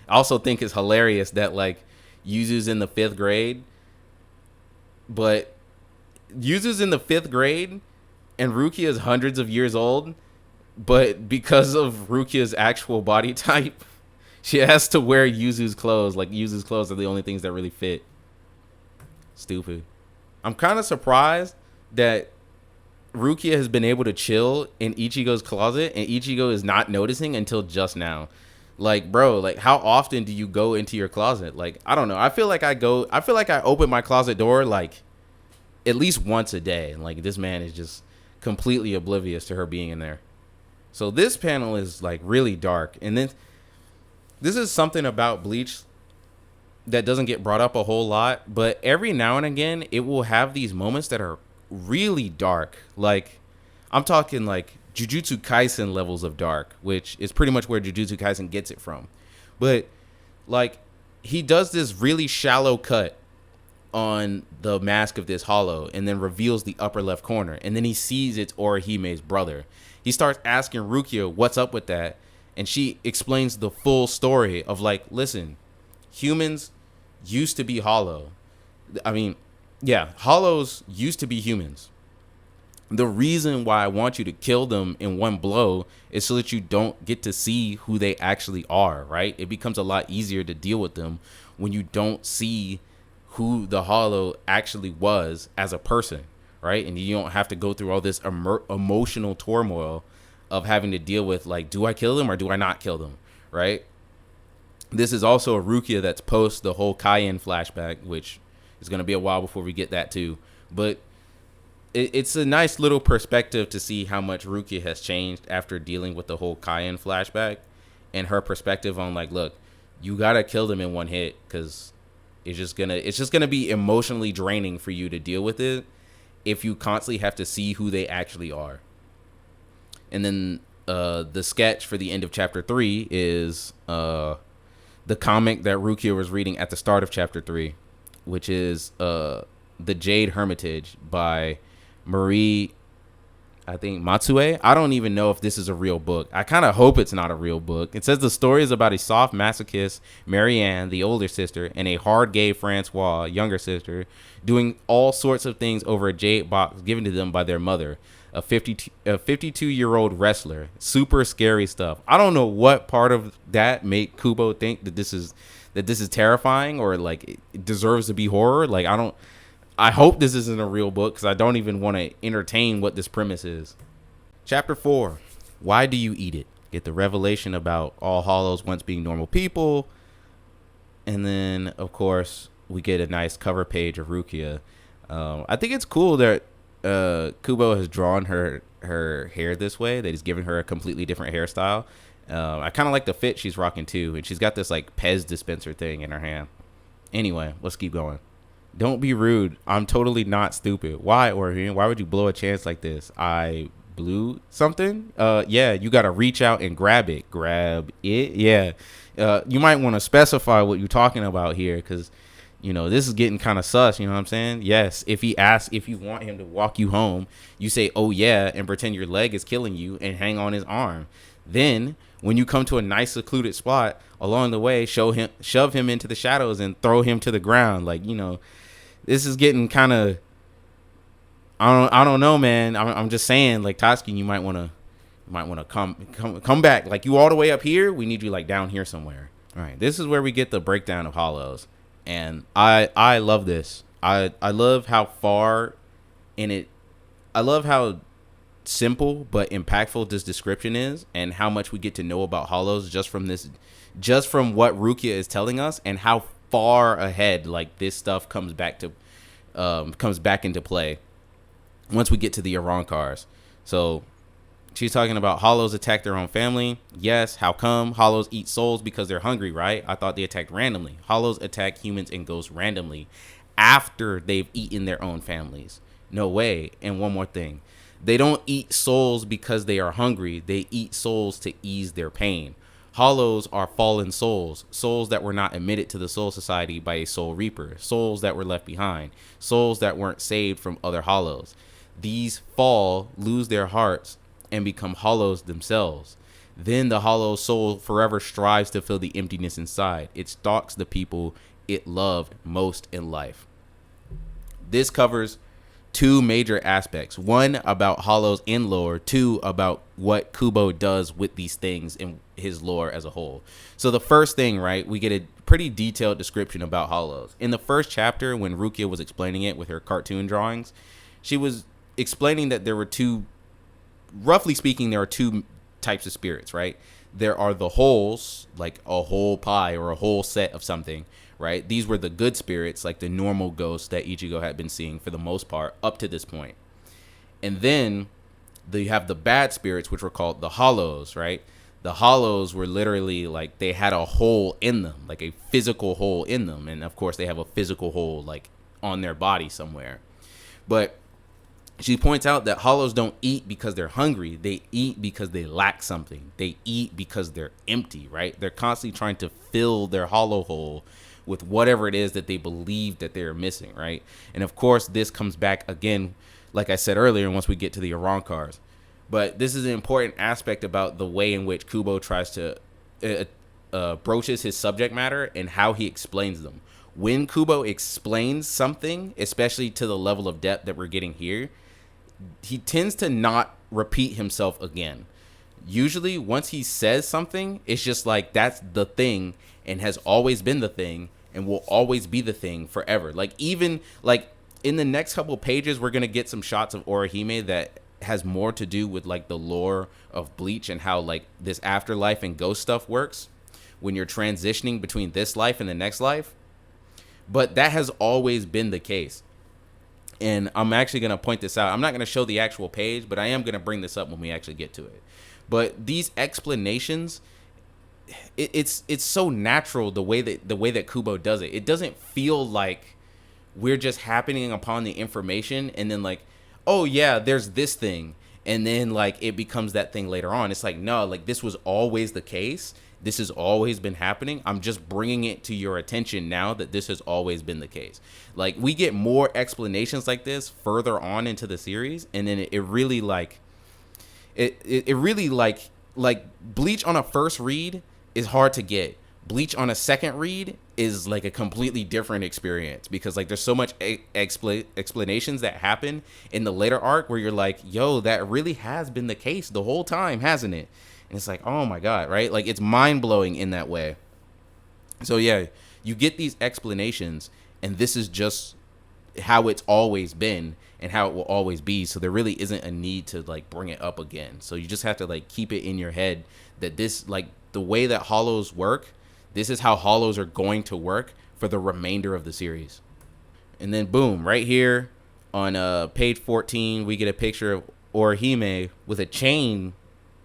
I also think it's hilarious that like Yuzu's in the 5th grade, but Yuzu's in the 5th grade and Rukia is hundreds of years old, but because of Rukia's actual body type, she has to wear Yuzu's clothes. Like, Yuzu's clothes are the only things that really fit. Stupid. I'm kind of surprised that Rukia has been able to chill in Ichigo's closet and Ichigo is not noticing until just now. Like, bro, like, how often do you go into your closet? Like, I don't know. I feel like I open my closet door, like, at least once a day. And, like, this man is just completely oblivious to her being in there. So this panel is like really dark. And then this is something about Bleach that doesn't get brought up a whole lot, but every now and again it will have these moments that are really dark. Like, I'm talking like Jujutsu Kaisen levels of dark, which is pretty much where Jujutsu Kaisen gets it from. But like, he does this really shallow cut on the mask of this hollow and then reveals the upper left corner, and then he sees it's Orihime's brother. He starts asking Rukia what's up with that, and she explains the full story of like, listen, humans used to be hollow. I mean, yeah, hollows used to be humans. The reason why I want you to kill them in one blow is so that you don't get to see who they actually are, right? It becomes a lot easier to deal with them when you don't see who the hollow actually was as a person, right? And you don't have to go through all this emotional turmoil of having to deal with, like, do I kill them or do I not kill them, right? This is also a Rukia that's post the whole Cayenne flashback, which is going to be a while before we get that too. But it's a nice little perspective to see how much Rukia has changed after dealing with the whole Cayenne flashback, and her perspective on like, look, you got to kill them in one hit, because it's just gonna be emotionally draining for you to deal with it if you constantly have to see who they actually are. And then the sketch for the end of chapter 3 is the comic that Rukia was reading at the start of chapter 3, which is the Jade Hermitage by Marie, I think, Matsue. I don't even know if this is a real book. I kind of hope it's not a real book. It says the story is about a soft masochist, Marianne, the older sister, and a hard gay Francois, younger sister, doing all sorts of things over a jade box given to them by their mother, a 52-year-old wrestler. Super scary stuff. I don't know what part of that make Kubo think that this is terrifying, or like it deserves to be horror. Like, I hope this isn't a real book, because I don't even want to entertain what this premise is. Chapter 4, Why Do You Eat It? Get the revelation about all hollows once being normal people. And then, of course, we get a nice cover page of Rukia. I think it's cool that Kubo has drawn her hair this way, that he's giving her a completely different hairstyle. I kind of like the fit she's rocking too, and she's got this like Pez dispenser thing in her hand. Anyway, let's keep going. Don't be rude. I'm totally not stupid. Why, Orihin? Why would you blow a chance like this? I blew something? Yeah, you got to reach out and grab it. Grab it? Yeah. You might want to specify what you're talking about here, because, you know, this is getting kind of sus. You know what I'm saying? Yes. If he asks if you want him to walk you home, you say, oh, yeah, and pretend your leg is killing you and hang on his arm. Then, when you come to a nice secluded spot along the way, shove him into the shadows and throw him to the ground. Like, you know, this is getting kind of, I don't know, man. I'm just saying, like, Tatsuki, you might want to come back. Like, you all the way up here, we need you like down here somewhere. All right, this is where we get the breakdown of hollows, and I love this. I love how far in it. I love how simple but impactful this description is, and how much we get to know about hollows just from what Rukia is telling us, and how far ahead like this stuff comes back into play once we get to the Arankars. So she's talking about hollows attack their own family. Yes, how come? Hollows eat souls because they're hungry, right? I thought they attacked randomly. Hollows attack humans and ghosts randomly after they've eaten their own families. No way. And one more thing. They don't eat souls because they are hungry. They eat souls to ease their pain. Hollows are fallen souls, souls that were not admitted to the Soul Society by a Soul Reaper, souls that were left behind, souls that weren't saved from other hollows. These fall, lose their hearts, and become hollows themselves. Then the hollow soul forever strives to fill the emptiness inside. It stalks the people it loved most in life. This covers two major aspects. One, about hollows in lore. Two, about what Kubo does with these things in his lore as a whole. So the first thing, right, we get a pretty detailed description about hollows. In the first chapter, when Rukia was explaining it with her cartoon drawings, she was explaining that there were two, roughly speaking, there are two types of spirits, right? There are the wholes, like a whole pie or a whole set of something, right? These were the good spirits, like the normal ghosts that Ichigo had been seeing for the most part up to this point. And then you have the bad spirits, which were called the hollows, right? The hollows were literally like they had a hole in them, like a physical hole in them. And of course they have a physical hole like on their body somewhere. But she points out that hollows don't eat because they're hungry. They eat because they lack something. They eat because they're empty, right? They're constantly trying to fill their hollow hole with whatever it is that they believe that they're missing, right? And of course, this comes back again, like I said earlier, once we get to the Arankars. But this is an important aspect about the way in which Kubo tries to broaches his subject matter and how he explains them. When Kubo explains something, especially to the level of depth that we're getting here, he tends to not repeat himself again. Usually once he says something, it's just like that's the thing and has always been the thing and will always be the thing forever. Like even like in the next couple pages, we're going to get some shots of Orihime that has more to do with like the lore of Bleach and how like this afterlife and ghost stuff works when you're transitioning between this life and the next life. But that has always been the case. And I'm actually going to point this out. I'm not going to show the actual page, but I am going to bring this up when we actually get to it. But these explanations, it's so natural the way that Kubo does it. It doesn't feel like we're just happening upon the information and then like, oh yeah, there's this thing, and then like it becomes that thing later on. It's like, no, like this was always the case. This has always been happening. I'm just bringing it to your attention now that this has always been the case. Like we get more explanations like this further on into the series, and then it really like it really like Bleach on a first read is hard to get. Bleach on a second read is like a completely different experience because like there's so much explanations that happen in the later arc where you're like, yo, that really has been the case the whole time, hasn't it? And it's like, oh my God, right? Like it's mind-blowing in that way. So yeah, you get these explanations and this is just how it's always been and how it will always be. So there really isn't a need to like bring it up again. So you just have to like keep it in your head that this, like the way that hollows work, this is how hollows are going to work for the remainder of the series. And then boom, right here on page 14, we get a picture of Orihime with a chain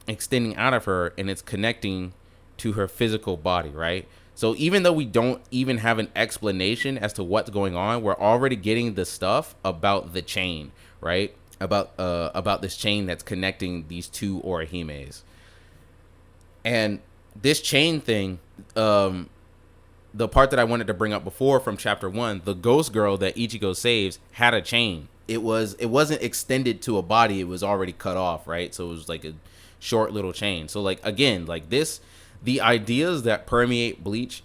extending out of her and it's connecting to her physical body, right? So even though we don't even have an explanation as to what's going on, we're already getting the stuff about the chain, right? About this chain that's connecting these two Orihimes. And this chain thing, the part that I wanted to bring up before from chapter 1, the ghost girl that Ichigo saves had a chain. It wasn't extended to a body, it was already cut off, right? So it was like a short little chain. So like again, like this, the ideas that permeate Bleach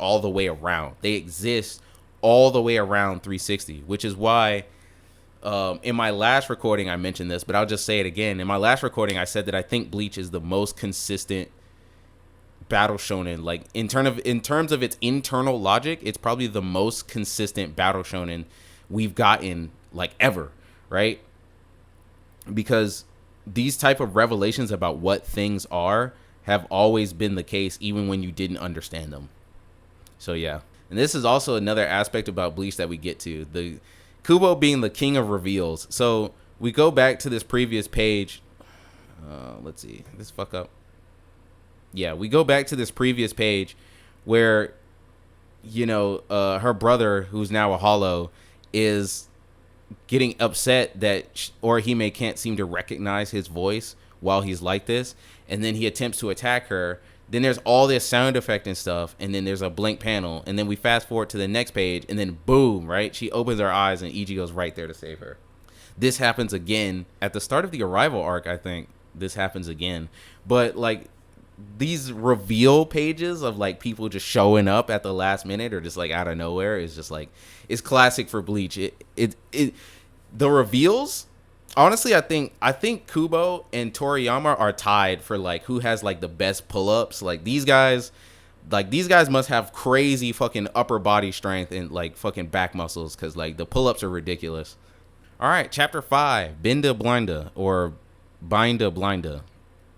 all the way around. They exist all the way around 360, which is why in my last recording I mentioned this, but I'll just say it again. In my last recording I said that I think Bleach is the most consistent battle shonen. Like in terms of its internal logic, it's probably the most consistent battle shonen we've gotten like ever, right? Because these type of revelations about what things are have always been the case, even when you didn't understand them. So yeah, and this is also another aspect about Bleach that we get to, the Kubo being the king of reveals. So we go back to this previous page. Let's see, this fuck up. Yeah, we go back to this previous page where, you know, her brother, who's now a hollow, is getting upset that Orihime can't seem to recognize his voice while he's like this. And then he attempts to attack her. Then there's all this sound effect and stuff. And then there's a blank panel. And then we fast forward to the next page. And then boom, right? She opens her eyes and Ichigo's right there to save her. This happens again at the start of the Arrival arc, I think. This happens again. But like these reveal pages of like people just showing up at the last minute or just like out of nowhere is just like, it's classic for Bleach. The reveals, honestly, I think Kubo and Toriyama are tied for like who has like the best pull-ups. Like these guys must have crazy fucking upper body strength and like fucking back muscles, because like the pull-ups are ridiculous. All right, chapter 5, Binda Blinda, or Binda Blinda,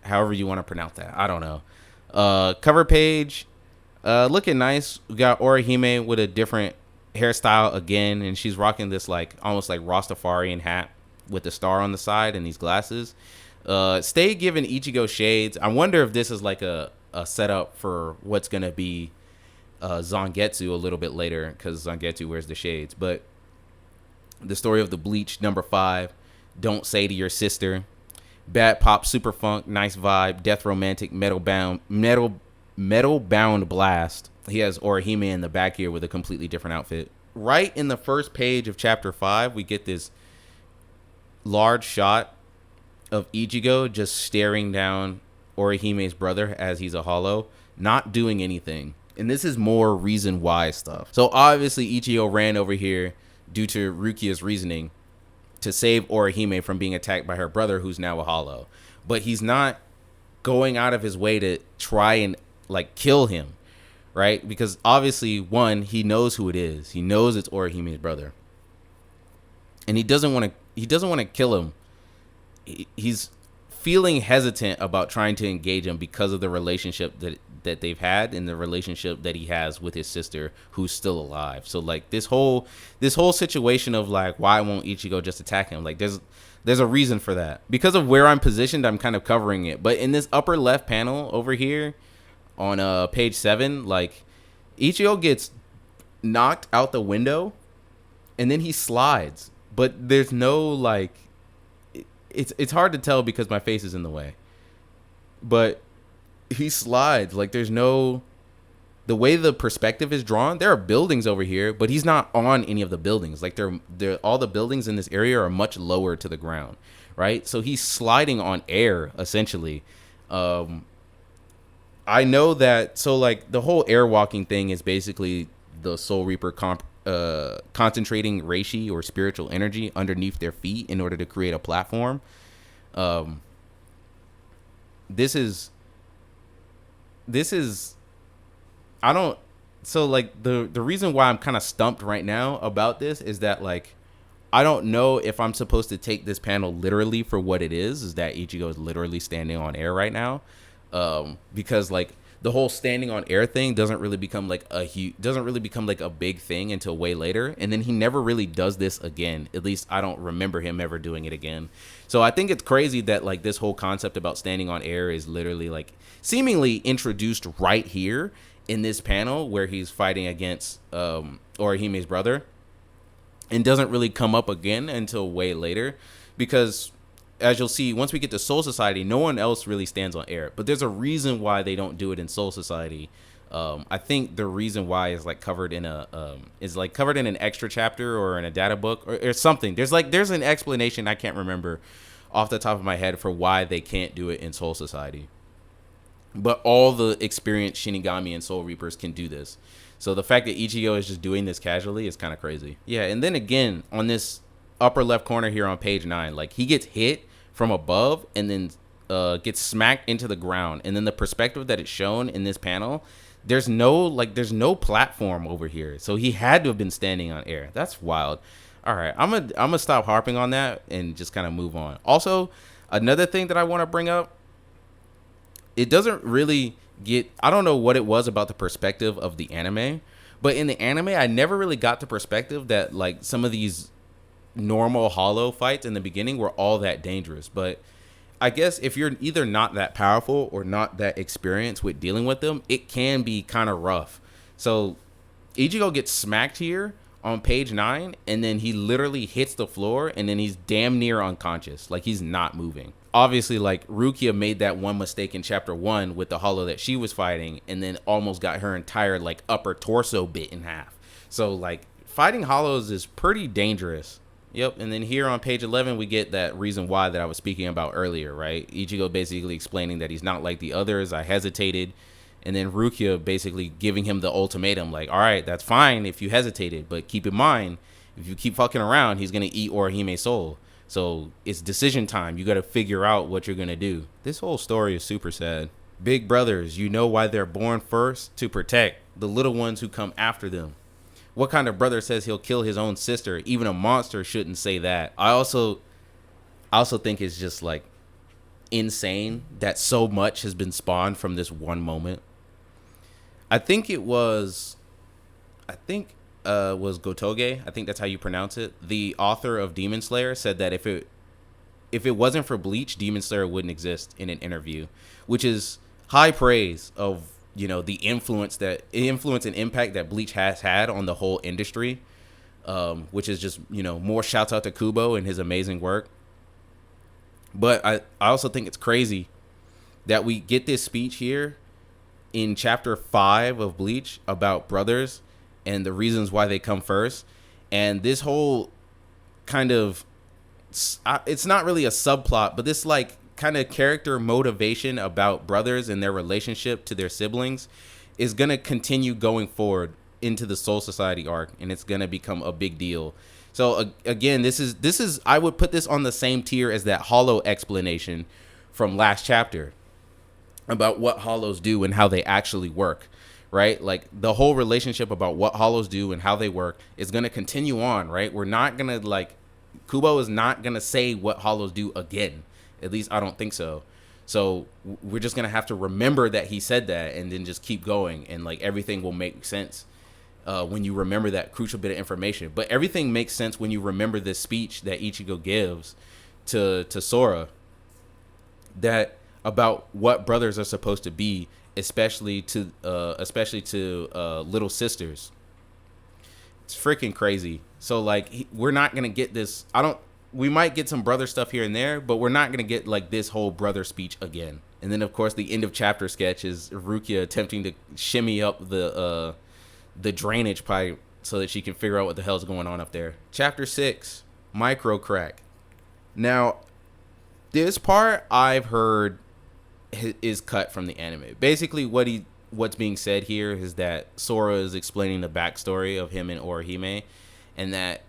however you want to pronounce that. I don't know. Cover page, looking nice. We got Orihime with a different hairstyle again, and she's rocking this like almost like Rastafarian hat. with the star on the side and these glasses. Stay giving Ichigo shades. I wonder if this is like a setup for what's gonna be Zangetsu a little bit later, because Zangetsu wears the shades. But the story of the Bleach #5, Don't Say to Your Sister, Bad Pop, Super Funk, Nice Vibe, Death Romantic, Metal Bound Blast. He has Orihime in the back here with a completely different outfit. Right in the first page of chapter 5, we get this large shot of Ichigo just staring down Orihime's brother as he's a hollow, not doing anything. And this is more reason why stuff. So obviously Ichigo ran over here due to Rukia's reasoning to save Orihime from being attacked by her brother, who's now a hollow. But he's not going out of his way to try and like kill him, right? Because obviously, one, he knows who it is. He knows it's Orihime's brother, and he doesn't want to kill him. He's feeling hesitant about trying to engage him because of the relationship that they've had and the relationship that he has with his sister, who's still alive. So like this whole situation of like, why won't Ichigo just attack him? Like there's a reason for that. Because of where I'm positioned, I'm kind of covering it. But in this upper left panel over here on page 7, like Ichigo gets knocked out the window and then he slides. But there's no like, it's hard to tell because my face is in the way. But he slides, like there's no, the way the perspective is drawn, there are buildings over here, but he's not on any of the buildings. Like they're all the buildings in this area are much lower to the ground, right? So he's sliding on air essentially. I know that, so like the whole air walking thing is basically the Soul Reaper concentrating reishi or spiritual energy underneath their feet in order to create a platform. This is I don't, so like the reason why I'm kind of stumped right now about this is that like I don't know if I'm supposed to take this panel literally for what it is that Ichigo is literally standing on air right now, because like the whole standing on air thing doesn't really become like a big thing until way later, and then he never really does this again. At least I don't remember him ever doing it again. So I think it's crazy that like this whole concept about standing on air is literally like seemingly introduced right here in this panel where he's fighting against Orihime's brother, and doesn't really come up again until way later, because as you'll see, once we get to Soul Society, no one else really stands on air. But there's a reason why they don't do it in Soul Society. I think the reason why is like covered in an extra chapter or in a data book or something. There's an explanation I can't remember off the top of my head for why they can't do it in Soul Society. But all the experienced Shinigami and Soul Reapers can do this. So the fact that Ichigo is just doing this casually is kind of crazy. Yeah, and then again, on this upper left corner here on page 9, like he gets hit from above and then gets smacked into the ground. And then the perspective that it's shown in this panel, there's no platform over here. So he had to have been standing on air. That's wild. All right, I'm gonna stop harping on that and just kind of move on. Also, another thing that I want to bring up, it doesn't really get, I don't know what it was about the perspective of the anime, but in the anime, I never really got the perspective that like some of these normal hollow fights in the beginning were all that dangerous. But I guess if you're either not that powerful or not that experienced with dealing with them, it can be kind of rough. So Ichigo gets smacked here on page 9, and then he literally hits the floor, and then he's damn near unconscious. Like he's not moving. Obviously, like Rukia made that one mistake in chapter 1 with the hollow that she was fighting, and then almost got her entire like upper torso bit in half. So like fighting hollows is pretty dangerous. Yep, and then here on page 11, we get that reason why that I was speaking about earlier, right? Ichigo basically explaining that he's not like the others. I hesitated. And then Rukia basically giving him the ultimatum, like, all right, that's fine if you hesitated, but keep in mind, if you keep fucking around, he's going to eat Orihime's soul. So it's decision time. You got to figure out what you're going to do. This whole story is super sad. Big brothers, you know why they're born first? To protect the little ones who come after them. What kind of brother says he'll kill his own sister? Even a monster shouldn't say that. I also think it's just like insane that so much has been spawned from this one moment. I think was Gotoge. I think that's how you pronounce it. The author of Demon Slayer said that if it if it wasn't for Bleach, Demon Slayer wouldn't exist in an interview, which is high praise of, you know, the influence and impact that Bleach has had on the whole industry, which is just, you know, more shouts out to Kubo and his amazing work. But I also think it's crazy that we get this speech here in chapter 5 of Bleach about brothers and the reasons why they come first. And this whole kind of, it's not really a subplot, but this like kind of character motivation about brothers and their relationship to their siblings is going to continue going forward into the Soul Society arc, and it's going to become a big deal. So again, this is I would put this on the same tier as that Hollow explanation from last chapter about what Hollows do and how they actually work, right? Like the whole relationship about what Hollows do and how they work is going to continue on, right? We're not going to like, Kubo is not going to say what Hollows do again. At least I don't think so. So we're just going to have to remember that he said that and then just keep going, and like everything will make sense when you remember that crucial bit of information. But everything makes sense when you remember this speech that Ichigo gives to Sora, that about what brothers are supposed to be, especially to little sisters. It's freaking crazy. So like we're not gonna get this. We might get some brother stuff here and there, but we're not gonna get like this whole brother speech again. And then of course the end of chapter sketch is Rukia attempting to shimmy up the drainage pipe so that she can figure out what the hell's going on up there. Chapter 6, micro crack. Now, this part I've heard is cut from the anime. Basically, what's being said here is that Sora is explaining the backstory of him and Orihime, and that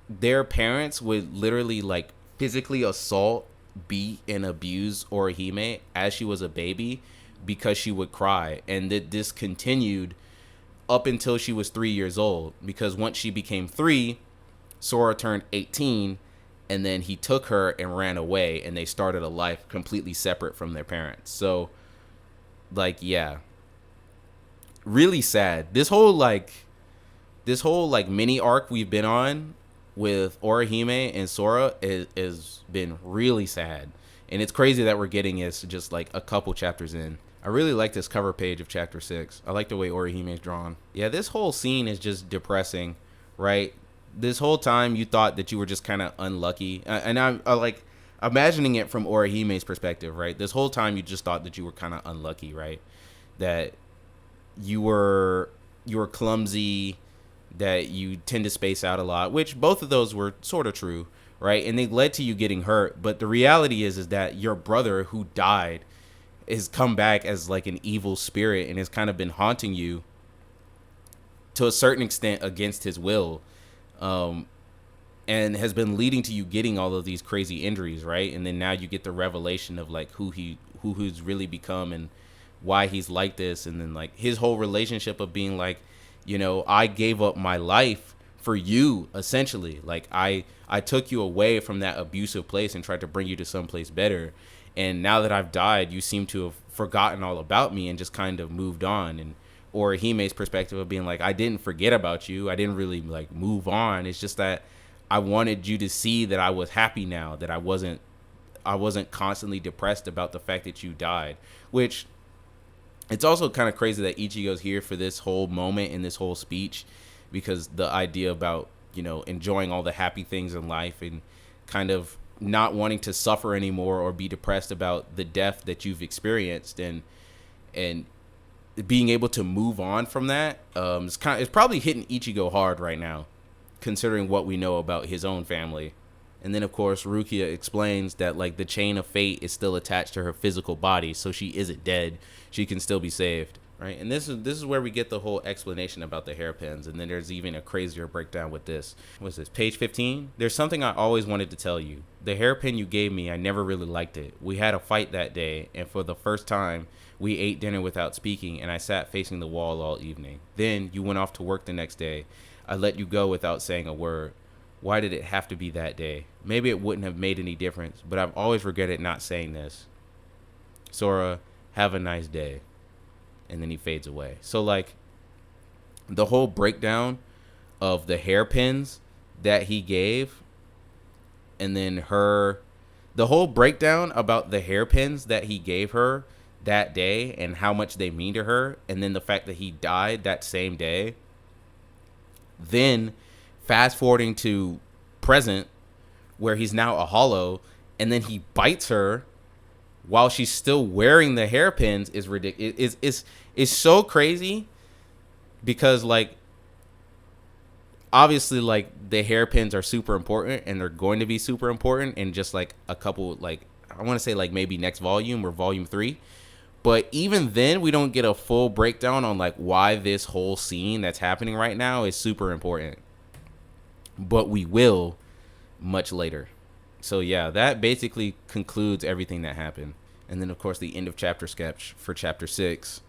their parents would literally like physically assault, beat, and abuse Orihime as she was a baby because she would cry, and that this continued up until she was 3 years old, because once she became 3, Sora turned 18, and then he took her and ran away, and they started a life completely separate from their parents. So, like, yeah, really sad. This whole mini arc we've been on with Orihime and Sora is been really sad, and it's crazy that we're getting this just like a couple chapters in. I really like this cover page of chapter 6. I like the way Orihime is drawn. Yeah, this whole scene is just depressing, right? This whole time you thought that you were just kind of unlucky. And I'm like imagining it from Orihime's perspective, right? This whole time you just thought that you were kind of unlucky, right? That you were clumsy, that you tend to space out a lot, which both of those were sort of true, right? And they led to you getting hurt. But the reality is that your brother who died has come back as like an evil spirit and has kind of been haunting you to a certain extent against his will, and has been leading to you getting all of these crazy injuries, right? And then now you get the revelation of like who's really become and why he's like this, and then like his whole relationship of being like, you know, I gave up my life for you, essentially. Like I took you away from that abusive place and tried to bring you to someplace better. And now that I've died, you seem to have forgotten all about me and just kind of moved on. And Orihime's perspective of being like, I didn't forget about you. I didn't really like move on. It's just that I wanted you to see that I was happy now, that I wasn't constantly depressed about the fact that you died. Which, it's also kind of crazy that Ichigo's here for this whole moment in this whole speech, because the idea about, you know, enjoying all the happy things in life and kind of not wanting to suffer anymore or be depressed about the death that you've experienced, and being able to move on from that, it's probably hitting Ichigo hard right now, considering what we know about his own family. And then of course Rukia explains that like the chain of fate is still attached to her physical body, so she isn't dead, she can still be saved, right? And this is where we get the whole explanation about the hairpins. And then there's even a crazier breakdown with this. What's this, page 15? There's something I always wanted to tell you. The hairpin you gave me, I never really liked it. We had a fight that day, and for the first time we ate dinner without speaking, and I sat facing the wall all evening. Then you went off to work the next day. I let you go without saying a word. Why did it have to be that day? Maybe it wouldn't have made any difference, but I've always regretted not saying this. Sora, have a nice day. And then he fades away. So like the whole breakdown of the hairpins that he gave, and then her The whole breakdown about the hairpins that he gave her that day and how much they mean to her, and then the fact that he died that same day. Then fast forwarding to present, where he's now a hollow, and then he bites her while she's still wearing the hairpins is ridiculous. It's so crazy because, like, obviously, like, the hairpins are super important and they're going to be super important in just like a couple, like, I want to say like maybe next volume or volume 3. But even then, we don't get a full breakdown on like why this whole scene that's happening right now is super important. But we will much later. So yeah, that basically concludes everything that happened. And then of course the end of chapter sketch for chapter 6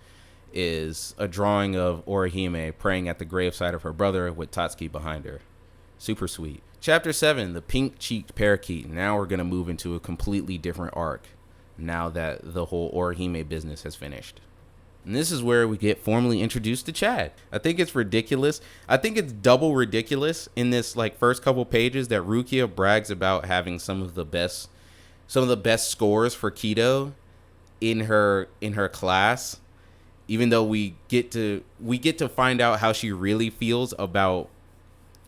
is a drawing of Orihime praying at the graveside of her brother with Tatsuki behind her. Super sweet. Chapter 7, the pink-cheeked parakeet. Now we're going to move into a completely different arc now that the whole Orihime business has finished. And this is where we get formally introduced to Chad. I think it's ridiculous. I think it's double ridiculous in this like first couple pages that Rukia brags about having some of the best scores for Kido in her class, even though we get to find out how she really feels about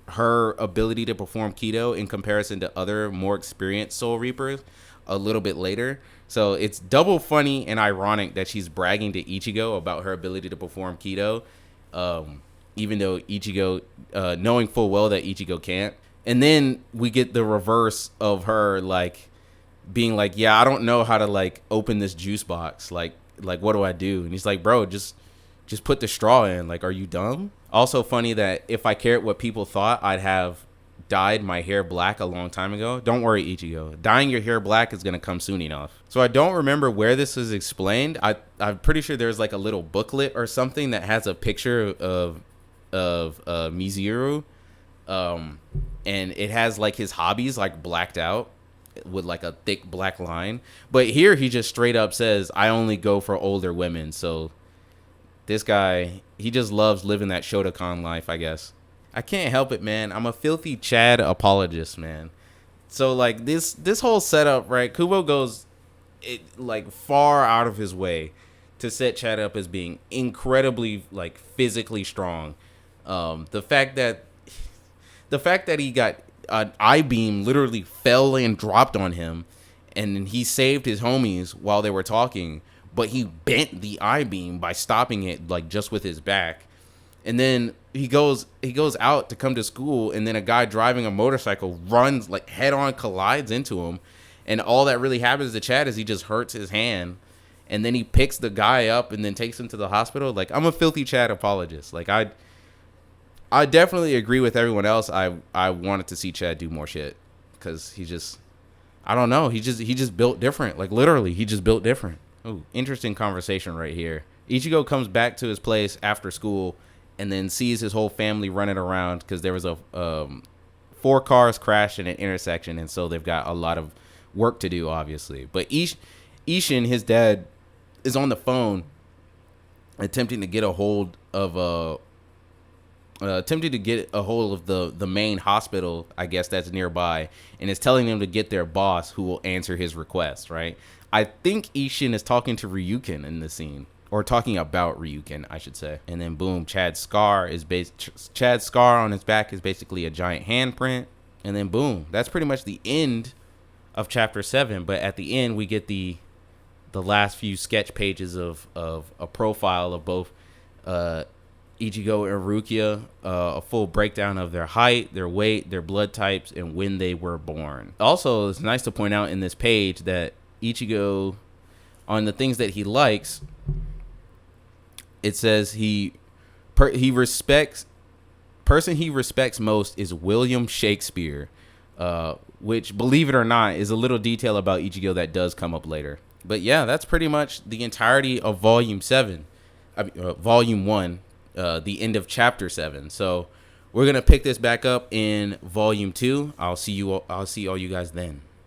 her ability to perform Kido in comparison to other more experienced Soul Reapers a little bit later. So it's double funny and ironic that she's bragging to Ichigo about her ability to perform Kido, even though Ichigo, knowing full well that Ichigo can't. And then we get the reverse of her, like, being like, yeah, I don't know how to, like, open this juice box. Like what do I do? And he's like, bro, just put the straw in. Like, are you dumb? Also funny that if I cared what people thought, I'd have dyed my hair black a long time ago. Don't worry, Ichigo. Dyeing your hair black is going to come soon enough. So I don't remember where this is explained. I'm pretty sure there's like a little booklet or something that has a picture of Mizuru. And it has like his hobbies like blacked out with like a thick black line. But here he just straight up says, I only go for older women. So this guy, he just loves living that Shotokan life, I guess. I can't help it, man. I'm a filthy Chad apologist, man. So like this whole setup, right? Kubo goes like far out of his way to set Chad up as being incredibly like physically strong. The fact that he got an I-beam literally fell and dropped on him, and he saved his homies while they were talking, but he bent the I-beam by stopping it like just with his back. And then he goes out to come to school, and then a guy driving a motorcycle runs, like head on, collides into him. And all that really happens to Chad is he just hurts his hand. And then he picks the guy up and then takes him to the hospital. Like, I'm a filthy Chad apologist. Like, I definitely agree with everyone else. I wanted to see Chad do more shit, because he just, I don't know. He just built different. Like, literally, he just built different. Ooh, interesting conversation right here. Ichigo comes back to his place after school and then sees his whole family running around because there was a 4 cars crashed in an intersection, and so they've got a lot of work to do, obviously. But Ishin, his dad, is on the phone attempting to get a hold of the main hospital, I guess, that's nearby, and is telling them to get their boss, who will answer his request, right? I think Ishin is talking to Ryukin in this scene. Or talking about Ryukin, I should say. And then boom, Chad's scar on his back is basically a giant handprint. And then boom, that's pretty much the end of chapter 7. But at the end, we get the last few sketch pages of a profile of both Ichigo and Rukia, a full breakdown of their height, their weight, their blood types, and when they were born. Also, it's nice to point out in this page that Ichigo, on the things that he likes, it says person he respects most is William Shakespeare, which, believe it or not, is a little detail about Ichigo that does come up later. But yeah, that's pretty much the entirety of volume 1, the end of chapter 7. So we're gonna pick this back up in volume 2. I'll see all you guys then.